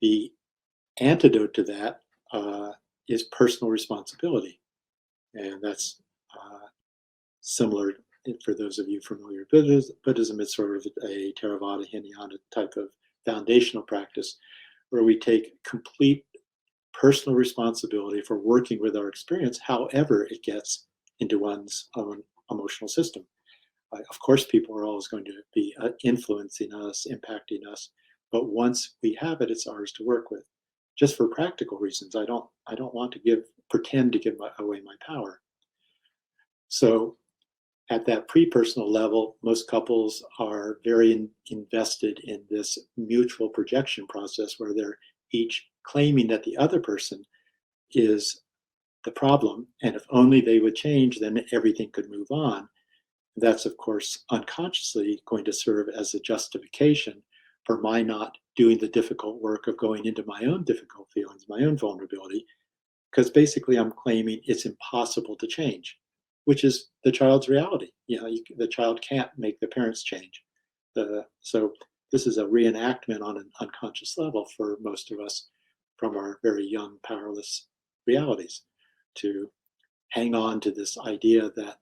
The antidote to that is personal responsibility. And that's similar, for those of you familiar with Buddhism, it's sort of a Theravada Hinayana type of foundational practice where we take complete personal responsibility for working with our experience, however it gets into one's own emotional system. Of course, people are always going to be influencing us, impacting us, but once we have it, it's ours to work with. Just for practical reasons, I don't want to pretend to give away my power. So at that pre-personal level, most couples are very invested in this mutual projection process where they're each claiming that the other person is the problem, and if only they would change, then everything could move on. That's, of course, unconsciously going to serve as a justification for my not doing the difficult work of going into my own difficult feelings, my own vulnerability, because basically I'm claiming it's impossible to change, which is the child's reality. The child can't make the parents change. So this is a reenactment on an unconscious level for most of us from our very young, powerless realities, to hang on to this idea that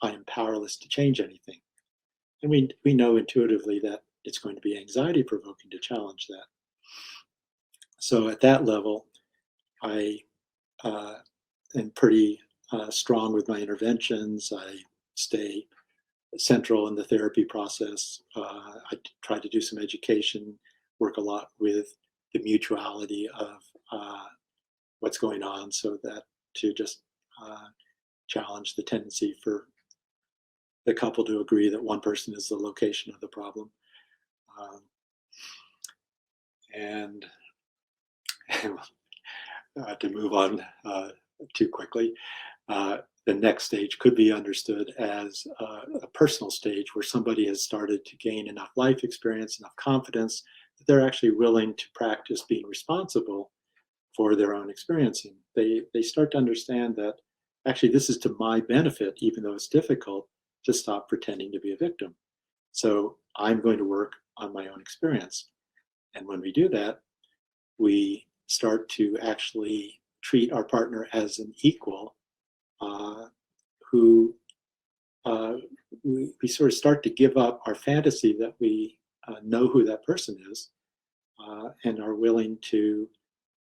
I am powerless to change anything. And we know intuitively that it's going to be anxiety provoking to challenge that. So at that level, I am pretty strong with my interventions. I stay central in the therapy process. I try to do some education, work a lot with the mutuality of what's going on, so that to just challenge the tendency for the couple to agree that one person is the location of the problem. And to move on too quickly, the next stage could be understood as a personal stage where somebody has started to gain enough life experience, enough confidence that they're actually willing to practice being responsible for their own experiencing. They start to understand that actually this is to my benefit, even though it's difficult to stop pretending to be a victim. So I'm going to work on my own experience. And when we do that, we start to actually treat our partner as an equal, who we sort of start to give up our fantasy that we know who that person is, and are willing to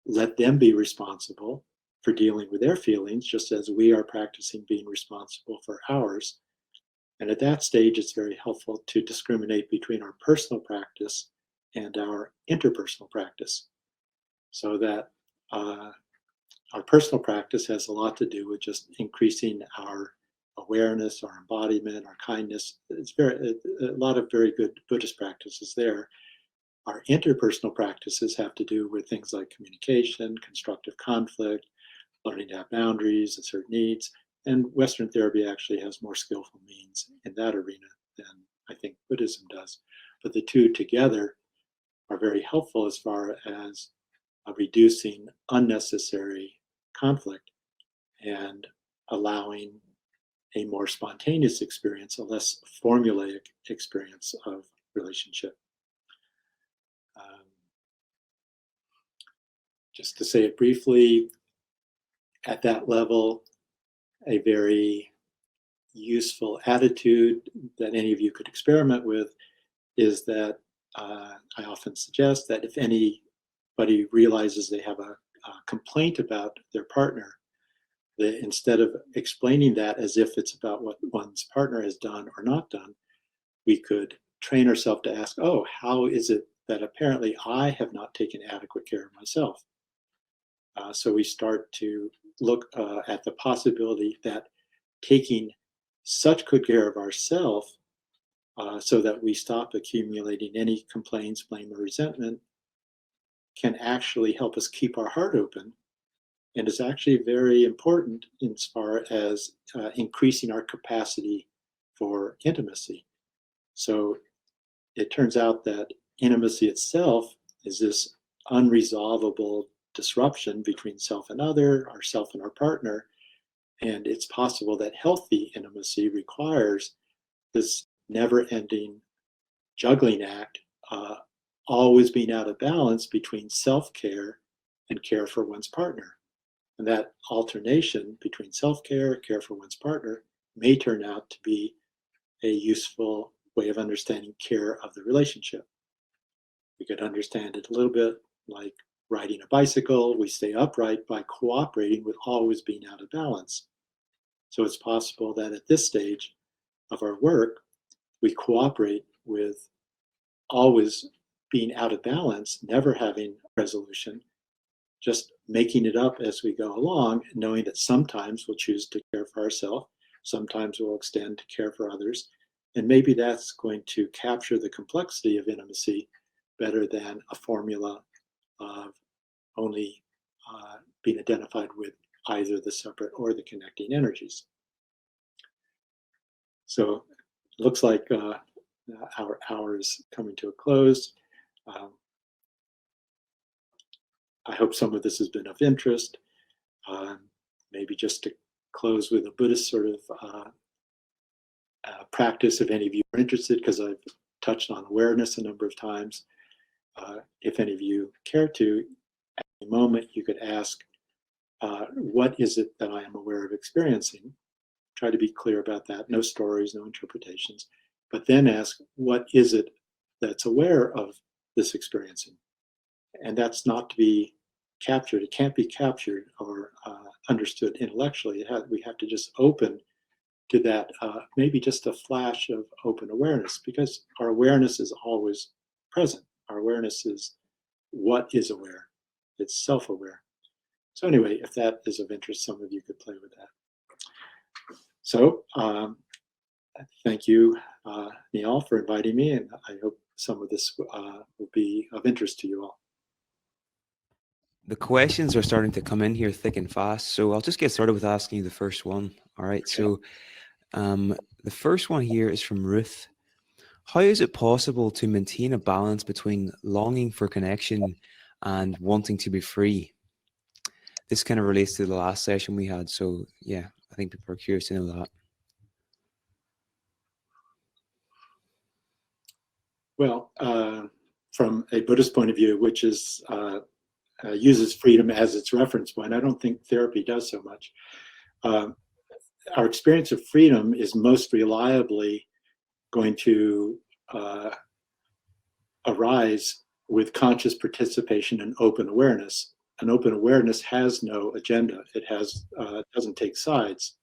let them be responsible for dealing with their feelings, just as we are practicing being responsible for ours. And at that stage, it's very helpful to discriminate between our personal practice and our interpersonal practice, so that our personal practice has a lot to do with just increasing our awareness, our embodiment, our kindness. It's a lot of very good Buddhist practices there. Our interpersonal practices have to do with things like communication, constructive conflict, learning to have boundaries, assert needs. And Western therapy actually has more skillful means in that arena than I think Buddhism does. But the two together are very helpful as far as reducing unnecessary conflict and allowing a more spontaneous experience, a less formulaic experience of relationship. Just to say it briefly, at that level, a very useful attitude that any of you could experiment with is that I often suggest that if anybody realizes they have a complaint about their partner, that instead of explaining that as if it's about what one's partner has done or not done, we could train ourselves to ask, oh, how is it that apparently I have not taken adequate care of myself? So we start to look at the possibility that taking such good care of ourselves so that we stop accumulating any complaints, blame, or resentment can actually help us keep our heart open, and is actually very important as far as increasing our capacity for intimacy. So it turns out that intimacy itself is this unresolvable disruption between self and other, ourself and our partner. And it's possible that healthy intimacy requires this never-ending juggling act, always being out of balance between self-care and care for one's partner. And that alternation between self-care, care for one's partner, may turn out to be a useful way of understanding care of the relationship. We could understand it a little bit like riding a bicycle. We stay upright by cooperating with always being out of balance. So it's possible that at this stage of our work, we cooperate with always being out of balance, never having resolution, just making it up as we go along, knowing that sometimes we'll choose to care for ourselves, Sometimes we'll extend to care for others. And maybe that's going to capture the complexity of intimacy better than a formula of only being identified with either the separate or the connecting energies. So it looks like our hour is coming to a close. I hope some of this has been of interest. Maybe just to close with a Buddhist sort of practice, if any of you are interested, because I've touched on awareness a number of times. If any of you care to, at any moment, you could ask, what is it that I am aware of experiencing? Try to be clear about that. No stories, no interpretations. But then ask, what is it that's aware of this experiencing? And that's not to be captured. It can't be captured or understood intellectually. We have to just open to that, maybe just a flash of open awareness, because our awareness is always present. Our awareness is what is aware. It's self-aware. So anyway, if that is of interest, some of you could play with that. So thank you, Neil, for inviting me, and I hope some of this will be of interest to you all. The questions are starting to come in here thick and fast, so I'll just get started with asking you the first one. All right, okay. So the first one here is from Ruth. How is it possible to maintain a balance between longing for connection and wanting to be free? This kind of relates to the last session we had, so yeah, I think people are curious to know that. Well, from a Buddhist point of view, which is uses freedom as its reference point, I don't think therapy does so much. Our experience of freedom is most reliably going to arise with conscious participation and open awareness. An open awareness has no agenda. It has doesn't take sides.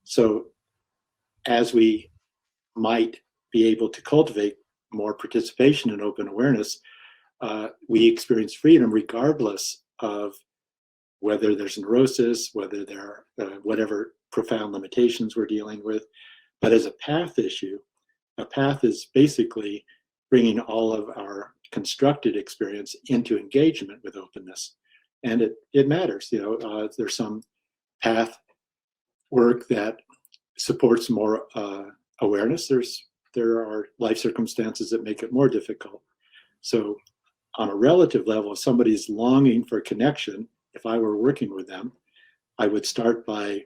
So as we might be able to cultivate more participation and open awareness, we experience freedom regardless of whether there's neurosis, whether there are whatever profound limitations we're dealing with. But as a path issue, a path is basically bringing all of our constructed experience into engagement with openness. And it matters, you know, there's some path work that supports more awareness. There are life circumstances that make it more difficult. So on a relative level, if somebody's longing for connection, if I were working with them, I would start by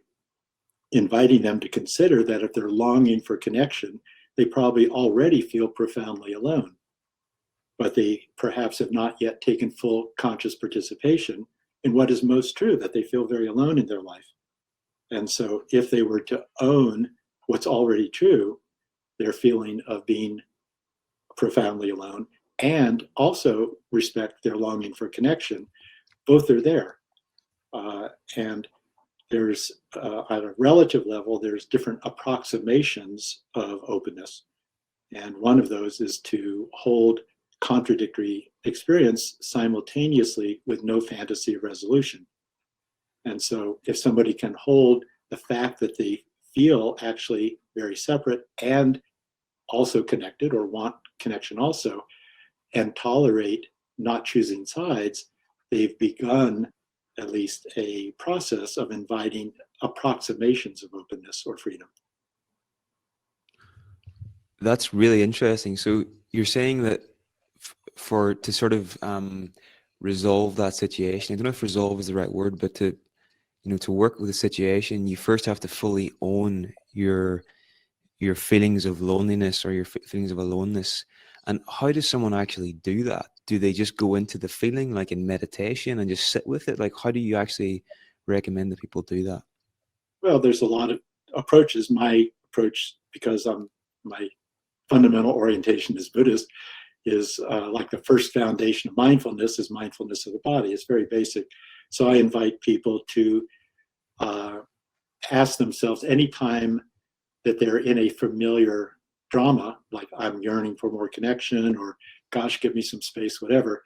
inviting them to consider that if they're longing for connection, they probably already feel profoundly alone, but they perhaps have not yet taken full conscious participation in what is most true, that they feel very alone in their life. And so if they were to own what's already true, their feeling of being profoundly alone, and also respect their longing for connection, both are there. And there's, at a relative level, there's different approximations of openness. And one of those is to hold contradictory experience simultaneously with no fantasy of resolution. And so if somebody can hold the fact that they feel actually very separate and also connected, or want connection also, and tolerate not choosing sides, they've begun at least a process of inviting approximations of openness or freedom. That's really interesting. So you're saying that to sort of resolve that situation, I don't know if resolve is the right word, but to work with a situation, you first have to fully own your feelings of loneliness or your feelings of aloneness. And how does someone actually do that? Do they just go into the feeling like in meditation and just sit with it? Like, how do you actually recommend that people do that? Well, there's a lot of approaches. My approach, because my fundamental orientation is Buddhist, is like the first foundation of mindfulness is mindfulness of the body. It's very basic. So I invite people to ask themselves anytime that they're in a familiar drama, like I'm yearning for more connection, or gosh, give me some space, whatever,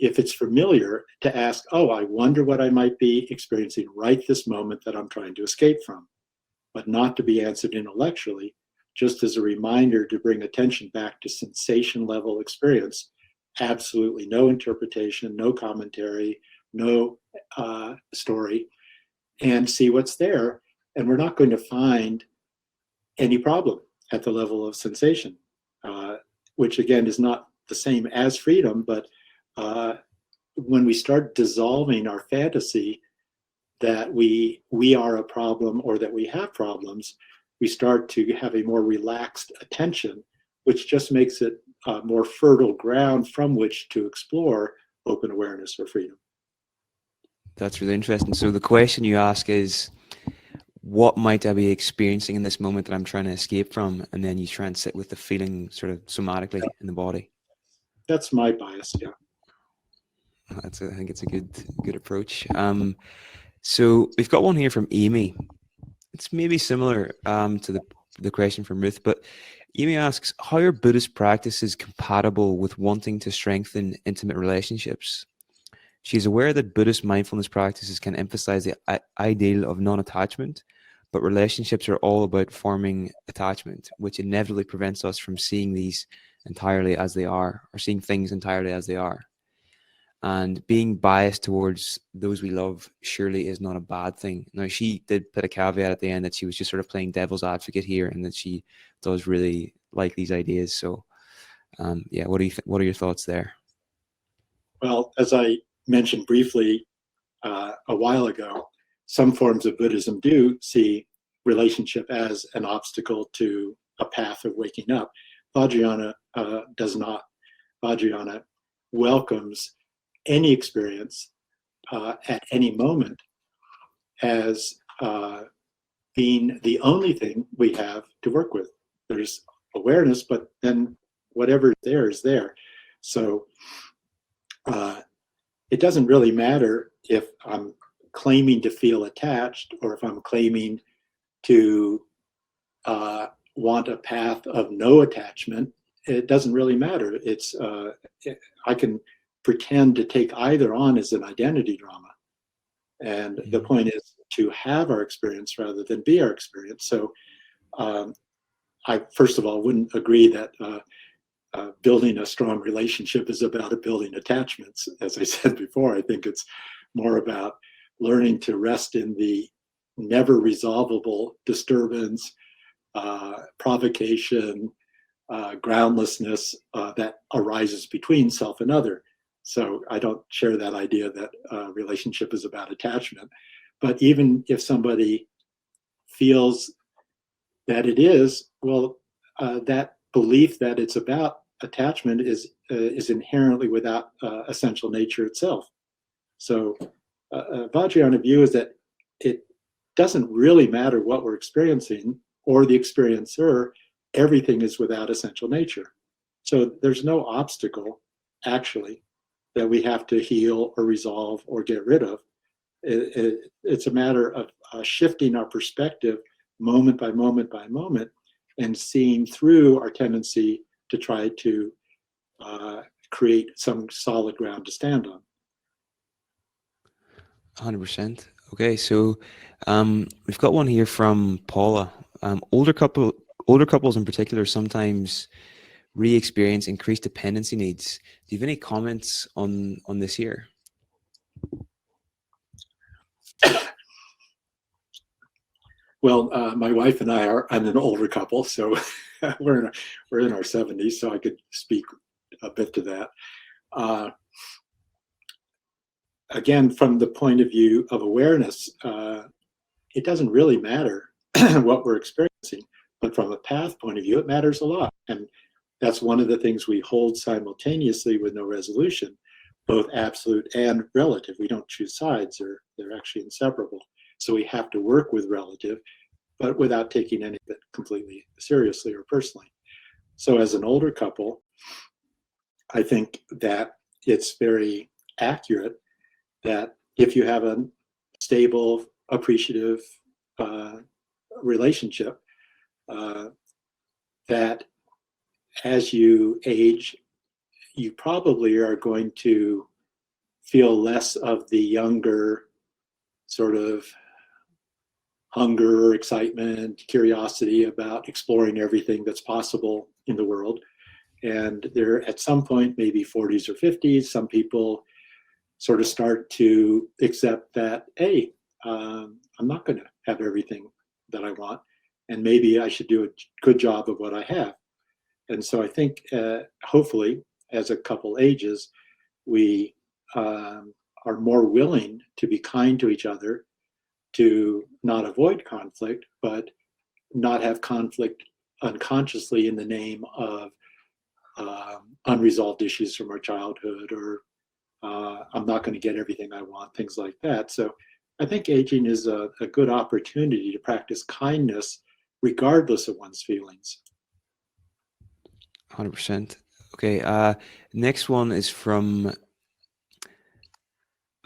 if it's familiar, to ask, oh, I wonder what I might be experiencing right this moment that I'm trying to escape from, but not to be answered intellectually, just as a reminder to bring attention back to sensation level experience. Absolutely no interpretation, no commentary, no story, and see what's there. And we're not going to find any problem at the level of sensation, which again is not the same as freedom, but when we start dissolving our fantasy that we are a problem or that we have problems, we start to have a more relaxed attention, which just makes it more fertile ground from which to explore open awareness or freedom. That's really interesting. So the question you ask is, what might I be experiencing in this moment that I'm trying to escape from? And then you try and sit with the feeling sort of somatically in the body. That's my bias, yeah. I think it's a good approach. So we've got one here from Amy. It's maybe similar to the question from Ruth, but Amy asks, how are Buddhist practices compatible with wanting to strengthen intimate relationships? She's aware that Buddhist mindfulness practices can emphasize the ideal of non-attachment, but relationships are all about forming attachment, which inevitably prevents us from seeing these entirely as they are, or seeing things entirely as they are. And being biased towards those we love surely is not a bad thing. Now, she did put a caveat at the end that she was just sort of playing devil's advocate here, and that she does really like these ideas. So, yeah, what are your thoughts there? Well, as I mentioned briefly a while ago, some forms of Buddhism do see relationship as an obstacle to a path of waking up. Vajrayana does not. Vajrayana welcomes any experience at any moment as being the only thing we have to work with. There's awareness, but then whatever is there. So it doesn't really matter if I'm claiming to feel attached or if I'm claiming to want a path of no attachment. It doesn't really matter. I can pretend to take either on as an identity drama. And the point is to have our experience rather than be our experience. So I, first of all, wouldn't agree that building a strong relationship is about building attachments. As I said before, I think it's more about learning to rest in the never-resolvable disturbance, provocation, groundlessness that arises between self and other. So I don't share that idea that relationship is about attachment. But even if somebody feels that it is, well, that belief that it's about attachment is inherently without essential nature itself. So Vajrayana view is that it doesn't really matter what we're experiencing or the experiencer, everything is without essential nature. So there's no obstacle, actually, that we have to heal or resolve or get rid of. It's a matter of shifting our perspective moment by moment by moment and seeing through our tendency to try to create some solid ground to stand on. 100%. Okay, so we've got one here from Paula. Older couples in particular sometimes re-experience increased dependency needs. Do you have any comments on this here? Well, my wife and I'm an older couple, so we're in our 70s, so I could speak a bit to that. Again, from the point of view of awareness, it doesn't really matter what we're experiencing, but from a path point of view, it matters a lot. And that's one of the things we hold simultaneously with no resolution, both absolute and relative. We don't choose sides, they're actually inseparable. So we have to work with relative, but without taking any of it completely seriously or personally. So as an older couple, I think that it's very accurate that if you have a stable, appreciative relationship, that as you age, you probably are going to feel less of the younger sort of hunger, excitement, curiosity about exploring everything that's possible in the world. And they're at some point, maybe 40s or 50s, some people sort of start to accept that, hey, I'm not going to have everything that I want, and maybe I should do a good job of what I have. And so I think, hopefully, as a couple ages, we are more willing to be kind to each other, to not avoid conflict, but not have conflict unconsciously in the name of unresolved issues from our childhood, or I'm not going to get everything I want, things like that. So I think aging is a good opportunity to practice kindness regardless of one's feelings. 100%. Okay, next one is from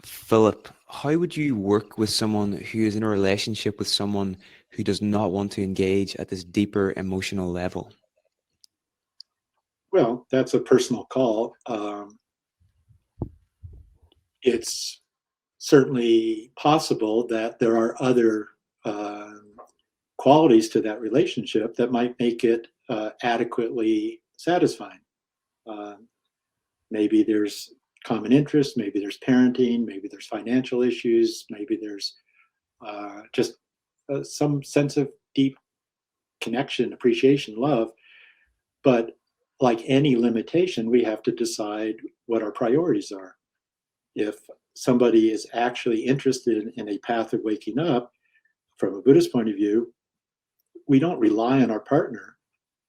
Philip. How would you work with someone who is in a relationship with someone who does not want to engage at this deeper emotional level? Well, that's a personal call. It's certainly possible that there are other qualities to that relationship that might make it adequately satisfying. Maybe there's common interest, maybe there's parenting, maybe there's financial issues, maybe there's just some sense of deep connection, appreciation, love. But like any limitation, we have to decide what our priorities are. If somebody is actually interested in a path of waking up, from a Buddhist point of view, we don't rely on our partner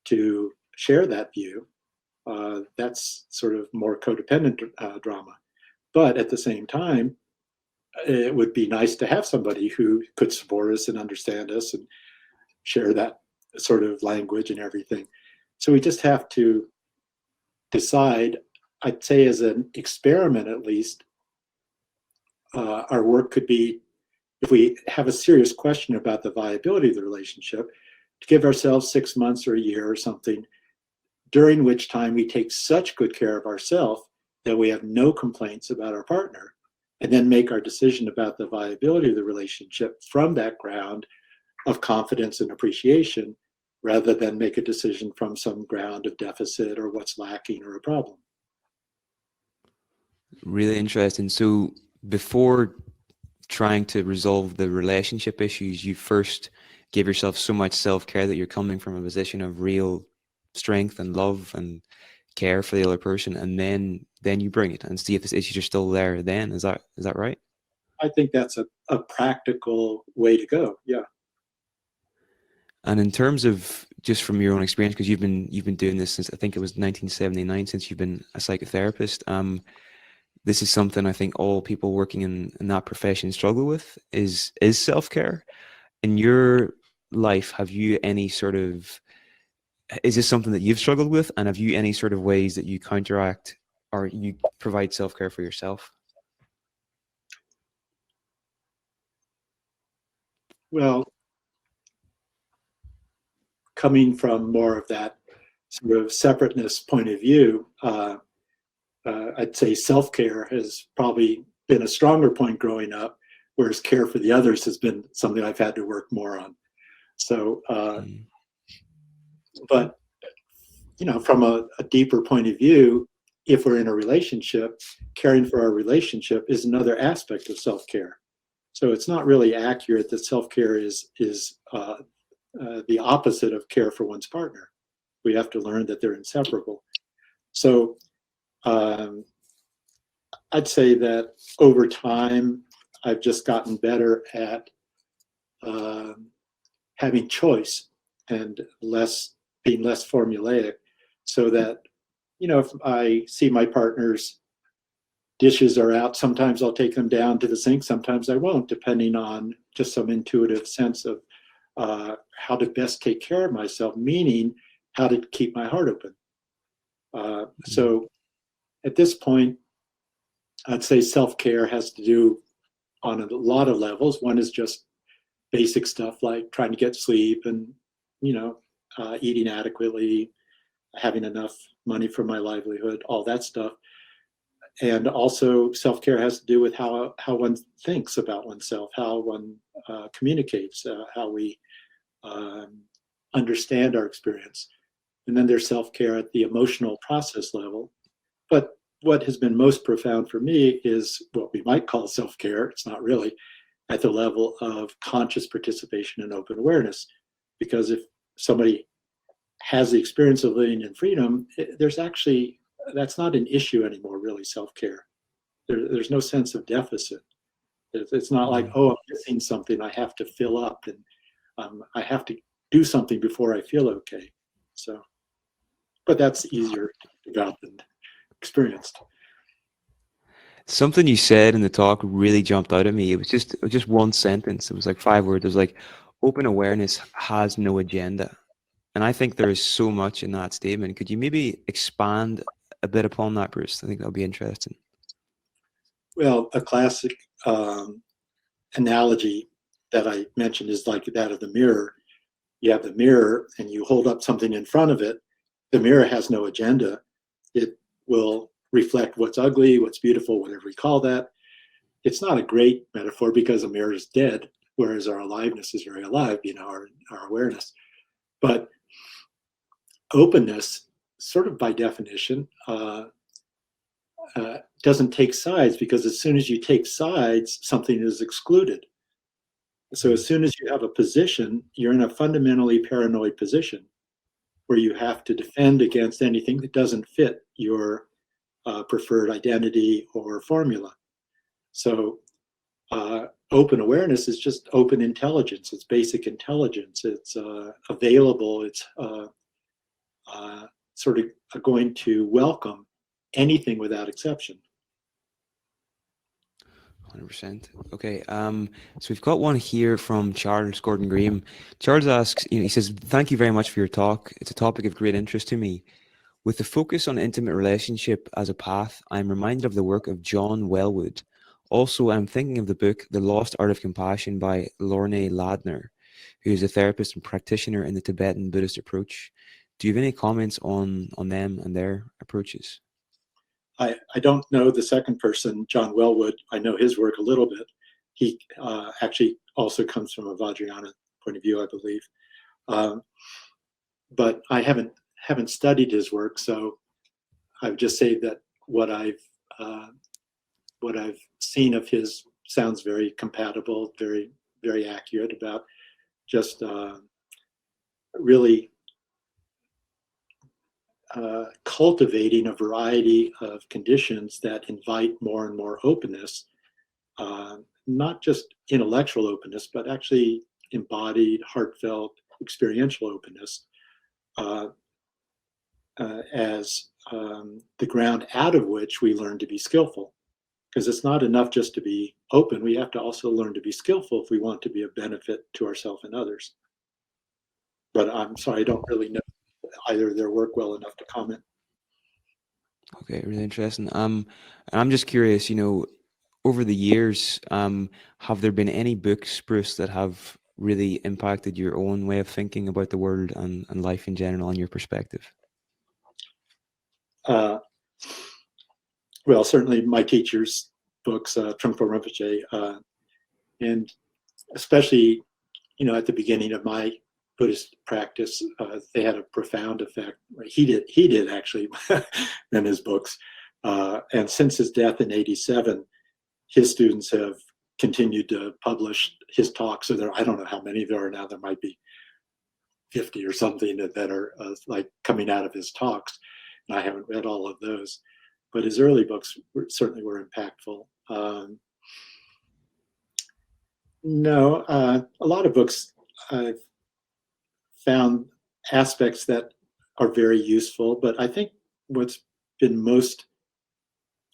to share that view. That's sort of more codependent drama. But at the same time, it would be nice to have somebody who could support us and understand us and share that sort of language and everything. So we just have to decide, I'd say as an experiment at least, our work could be, if we have a serious question about the viability of the relationship, to give ourselves 6 months or a year or something, during which time we take such good care of ourselves that we have no complaints about our partner, and then make our decision about the viability of the relationship from that ground of confidence and appreciation, rather than make a decision from some ground of deficit or what's lacking or a problem. Really interesting. So before trying to resolve the relationship issues, you first give yourself so much self-care that you're coming from a position of real strength and love and care for the other person, and then you bring it and see if these issues are still there then. Is that right? I think that's a practical way to go. Yeah. And in terms of just from your own experience, because you've been doing this since I think it was 1979, since you've been a psychotherapist, this is something I think all people working in that profession struggle with, is self-care. In your life, have you any sort of, is this something that you've struggled with, and have you any sort of ways that you counteract or you provide self-care for yourself? Well, coming from more of that sort of separateness point of view, I'd say self-care has probably been a stronger point growing up, whereas care for the others has been something I've had to work more on. So, but from a deeper point of view, if we're in a relationship, caring for our relationship is another aspect of self-care. So it's not really accurate that self-care is the opposite of care for one's partner. We have to learn that they're inseparable. So I'd say that over time, I've just gotten better at having choice and being less formulaic, so that, if I see my partner's dishes are out, sometimes I'll take them down to the sink, sometimes I won't, depending on just some intuitive sense of how to best take care of myself, meaning how to keep my heart open. So at this point, I'd say self-care has to do on a lot of levels. One is just basic stuff like trying to get sleep and, eating adequately, having enough money for my livelihood, all that stuff. And also self-care has to do with how one thinks about oneself, how one communicates, how we understand our experience. And then there's self-care at the emotional process level. But what has been most profound for me is what we might call self-care. It's not really, at the level of conscious participation and open awareness. Because if somebody has the experience of living in freedom, there's actually, that's not an issue anymore, really, self-care. There's no sense of deficit. It's not like, oh, I'm missing something I have to fill up, and I have to do something before I feel okay. So, but that's easier to figure out than experienced. Something you said in the talk really jumped out at me. It was just one sentence. It was like 5 words. It was like, open awareness has no agenda. And I think there is so much in that statement. Could you maybe expand a bit upon that, Bruce? I think that would be interesting. Well, a classic analogy that I mentioned is like that of the mirror. You have the mirror and you hold up something in front of it. The mirror has no agenda. It will reflect what's ugly, what's beautiful, whatever we call that. It's not a great metaphor because a mirror is dead, whereas our aliveness is very alive, our awareness. But openness, sort of by definition, doesn't take sides, because as soon as you take sides, something is excluded. So as soon as you have a position, you're in a fundamentally paranoid position where you have to defend against anything that doesn't fit your preferred identity or formula. So open awareness is just open intelligence. It's basic intelligence. It's available. It's sort of going to welcome anything without exception. 100%. Okay. So we've got one here from Charles Gordon Graham. Charles asks, he says, "Thank you very much for your talk. It's a topic of great interest to me. With the focus on intimate relationship as a path, I'm reminded of the work of John Welwood. Also, I'm thinking of the book The Lost Art of Compassion by Lorne Ladner, who is a therapist and practitioner in the Tibetan Buddhist approach. Do you have any comments on them and their approaches?" I don't know the second person, John Welwood. I know his work a little bit. He actually also comes from a Vajrayana point of view, I believe. But I haven't studied his work, so I would just say that what I've seen of his sounds very compatible, very, very accurate about just really cultivating a variety of conditions that invite more and more openness, not just intellectual openness, but actually embodied, heartfelt, experiential openness as the ground out of which we learn to be skillful. Because it's not enough just to be open, we have to also learn to be skillful if we want to be of benefit to ourselves and others. But I'm sorry, I don't really know either of their work well enough to comment. Okay, really interesting. And I'm just curious, over the years, have there been any books, Bruce, that have really impacted your own way of thinking about the world and life in general and your perspective? Well, certainly my teacher's books, Trungpa Rinpoche, and especially, at the beginning of my Buddhist practice, they had a profound effect. He did actually, in his books. And since his death in '87, his students have continued to publish his talks. So I don't know how many there are now. There might be 50 or something that are like coming out of his talks. And I haven't read all of those, but his early books certainly were impactful. No, a lot of books I've found aspects that are very useful, but I think what's been most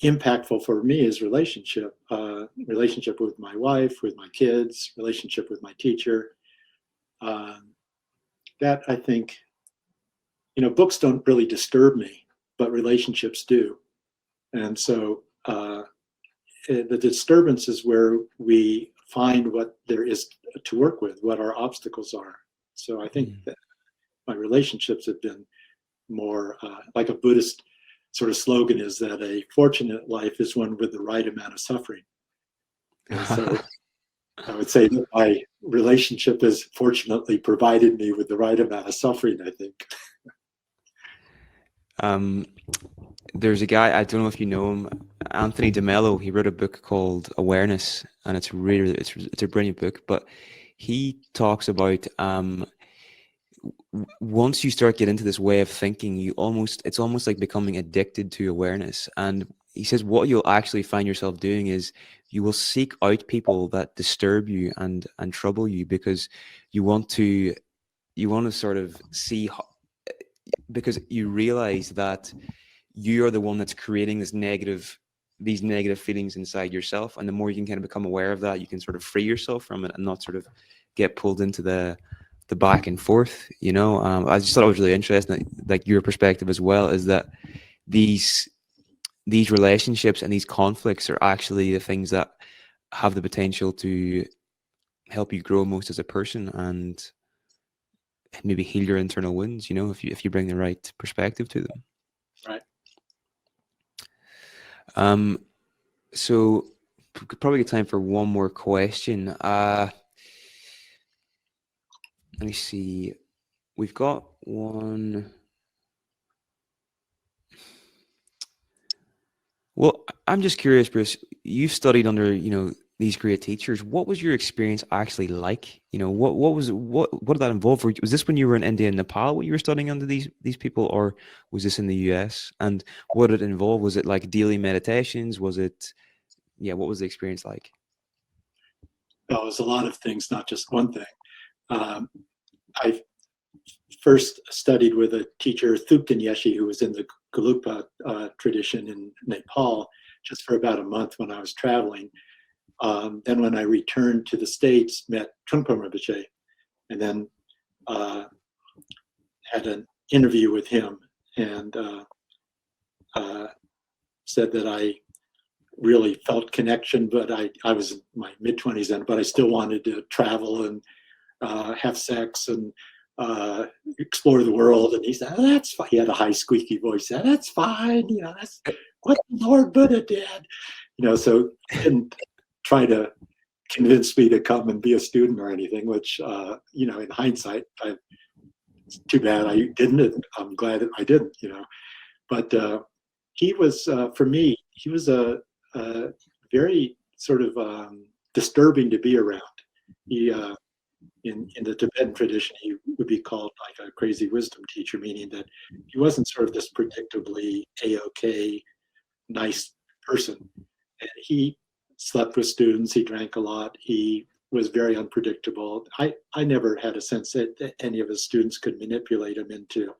impactful for me is relationship with my wife, with my kids, relationship with my teacher. That I think, books don't really disturb me, but relationships do. And so the disturbance is where we find what there is to work with, what our obstacles are. So I think that my relationships have been more like a Buddhist sort of slogan is that a fortunate life is one with the right amount of suffering. And so I would say that my relationship has fortunately provided me with the right amount of suffering, I think. There's a guy, I don't know if you know him, Anthony DeMello. He wrote a book called Awareness, and it's really it's a brilliant book. But he talks about once you start getting into this way of thinking, it's almost like becoming addicted to awareness. And he says what you'll actually find yourself doing is you will seek out people that disturb you and trouble you, because you want to sort of see how, because you realize that you are the one that's creating these negative feelings inside yourself. And the more you can kind of become aware of that, you can sort of free yourself from it and not sort of get pulled into the back and forth, you know. I just thought it was really interesting, like your perspective as well, is that these relationships and these conflicts are actually the things that have the potential to help you grow most as a person and maybe heal your internal wounds, you know, if you bring the right perspective to them. Right. So probably get time for one more question. Let me see. We've got one. Well, I'm just curious, Bruce. You've studied under, you know, these great teachers. What was your experience actually like? You know, what did that involve? Was this when you were in India and Nepal, what you were studying under these people, or was this in the US? And what did it involve? Was it like daily meditations? Was it, yeah, what was the experience like? Well, it was a lot of things, not just one thing. I first studied with a teacher, Thupten Yeshi, who was in the Galupa tradition in Nepal, just for about a month when I was traveling. Then when I returned to the States, met Trungpa Rinpoche, and then had an interview with him, and said that I really felt connection, but I was in my mid-20s then, but I still wanted to travel and have sex and explore the world. And he said, oh, that's fine. He had a high squeaky voice. Said, that's fine. You know, that's what Lord Buddha did. You know, so he didn't try to convince me to come and be a student or anything, which, you know, in hindsight, it's too bad I didn't. I'm glad that I didn't, you know. But he was, for me, he was a very sort of disturbing to be around. He, in the Tibetan tradition, he would be called like a crazy wisdom teacher, meaning that he wasn't sort of this predictably A-OK, nice person. And he slept with students, he drank a lot, he was very unpredictable. I never had a sense that any of his students could manipulate him into,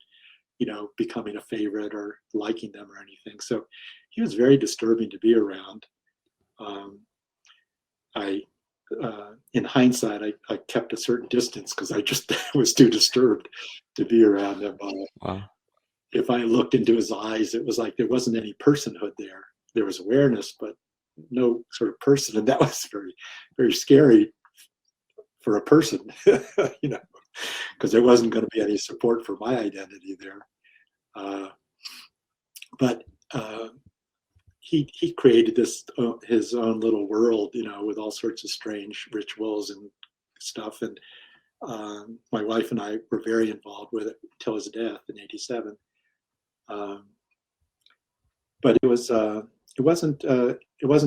you know, becoming a favorite or liking them or anything. So he was very disturbing to be around. In hindsight, I kept a certain distance because I just was too disturbed to be around him. Wow. If I looked into his eyes, it was like there wasn't any personhood there. There was awareness, but no sort of person, and that was very, very scary for a person, you know, because there wasn't going to be any support for my identity there. But he created this his own little world, you know, with all sorts of strange rituals and stuff. And my wife and I were very involved with it until his death in '87. But it wasn't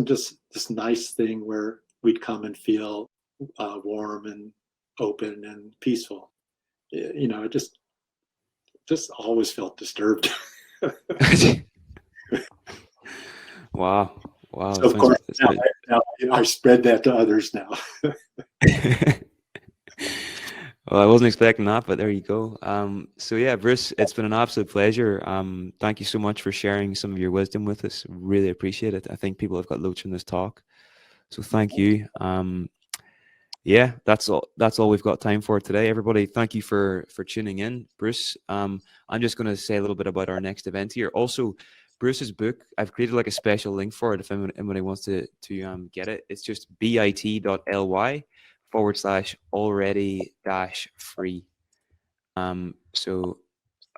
just this nice thing where we'd come and feel warm and open and peaceful. You know, it just always felt disturbed. Wow. So of course, now I spread that to others now. Well, I wasn't expecting that, but there you go. So yeah, Bruce, it's been an absolute pleasure. Thank you so much for sharing some of your wisdom with us. Really appreciate it. I think people have got loads from this talk. So thank you. Yeah, that's all we've got time for today. Everybody, thank you for tuning in. Bruce, I'm just going to say a little bit about our next event here. Also, Bruce's book, I've created like a special link for it if anybody wants to get it. It's just bit.ly/already-free. So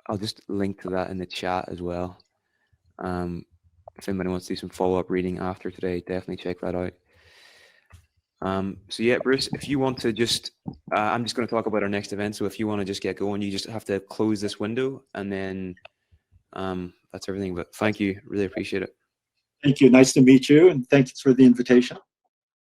I'll just link to that in the chat as well. If anybody wants to do some follow-up reading after today, definitely check that out. So yeah, Bruce, if you want to just, I'm just going to talk about our next event. So if you want to just get going, you just have to close this window, and then that's everything. But thank you, really appreciate it. Thank you. Nice to meet you, and thanks for the invitation.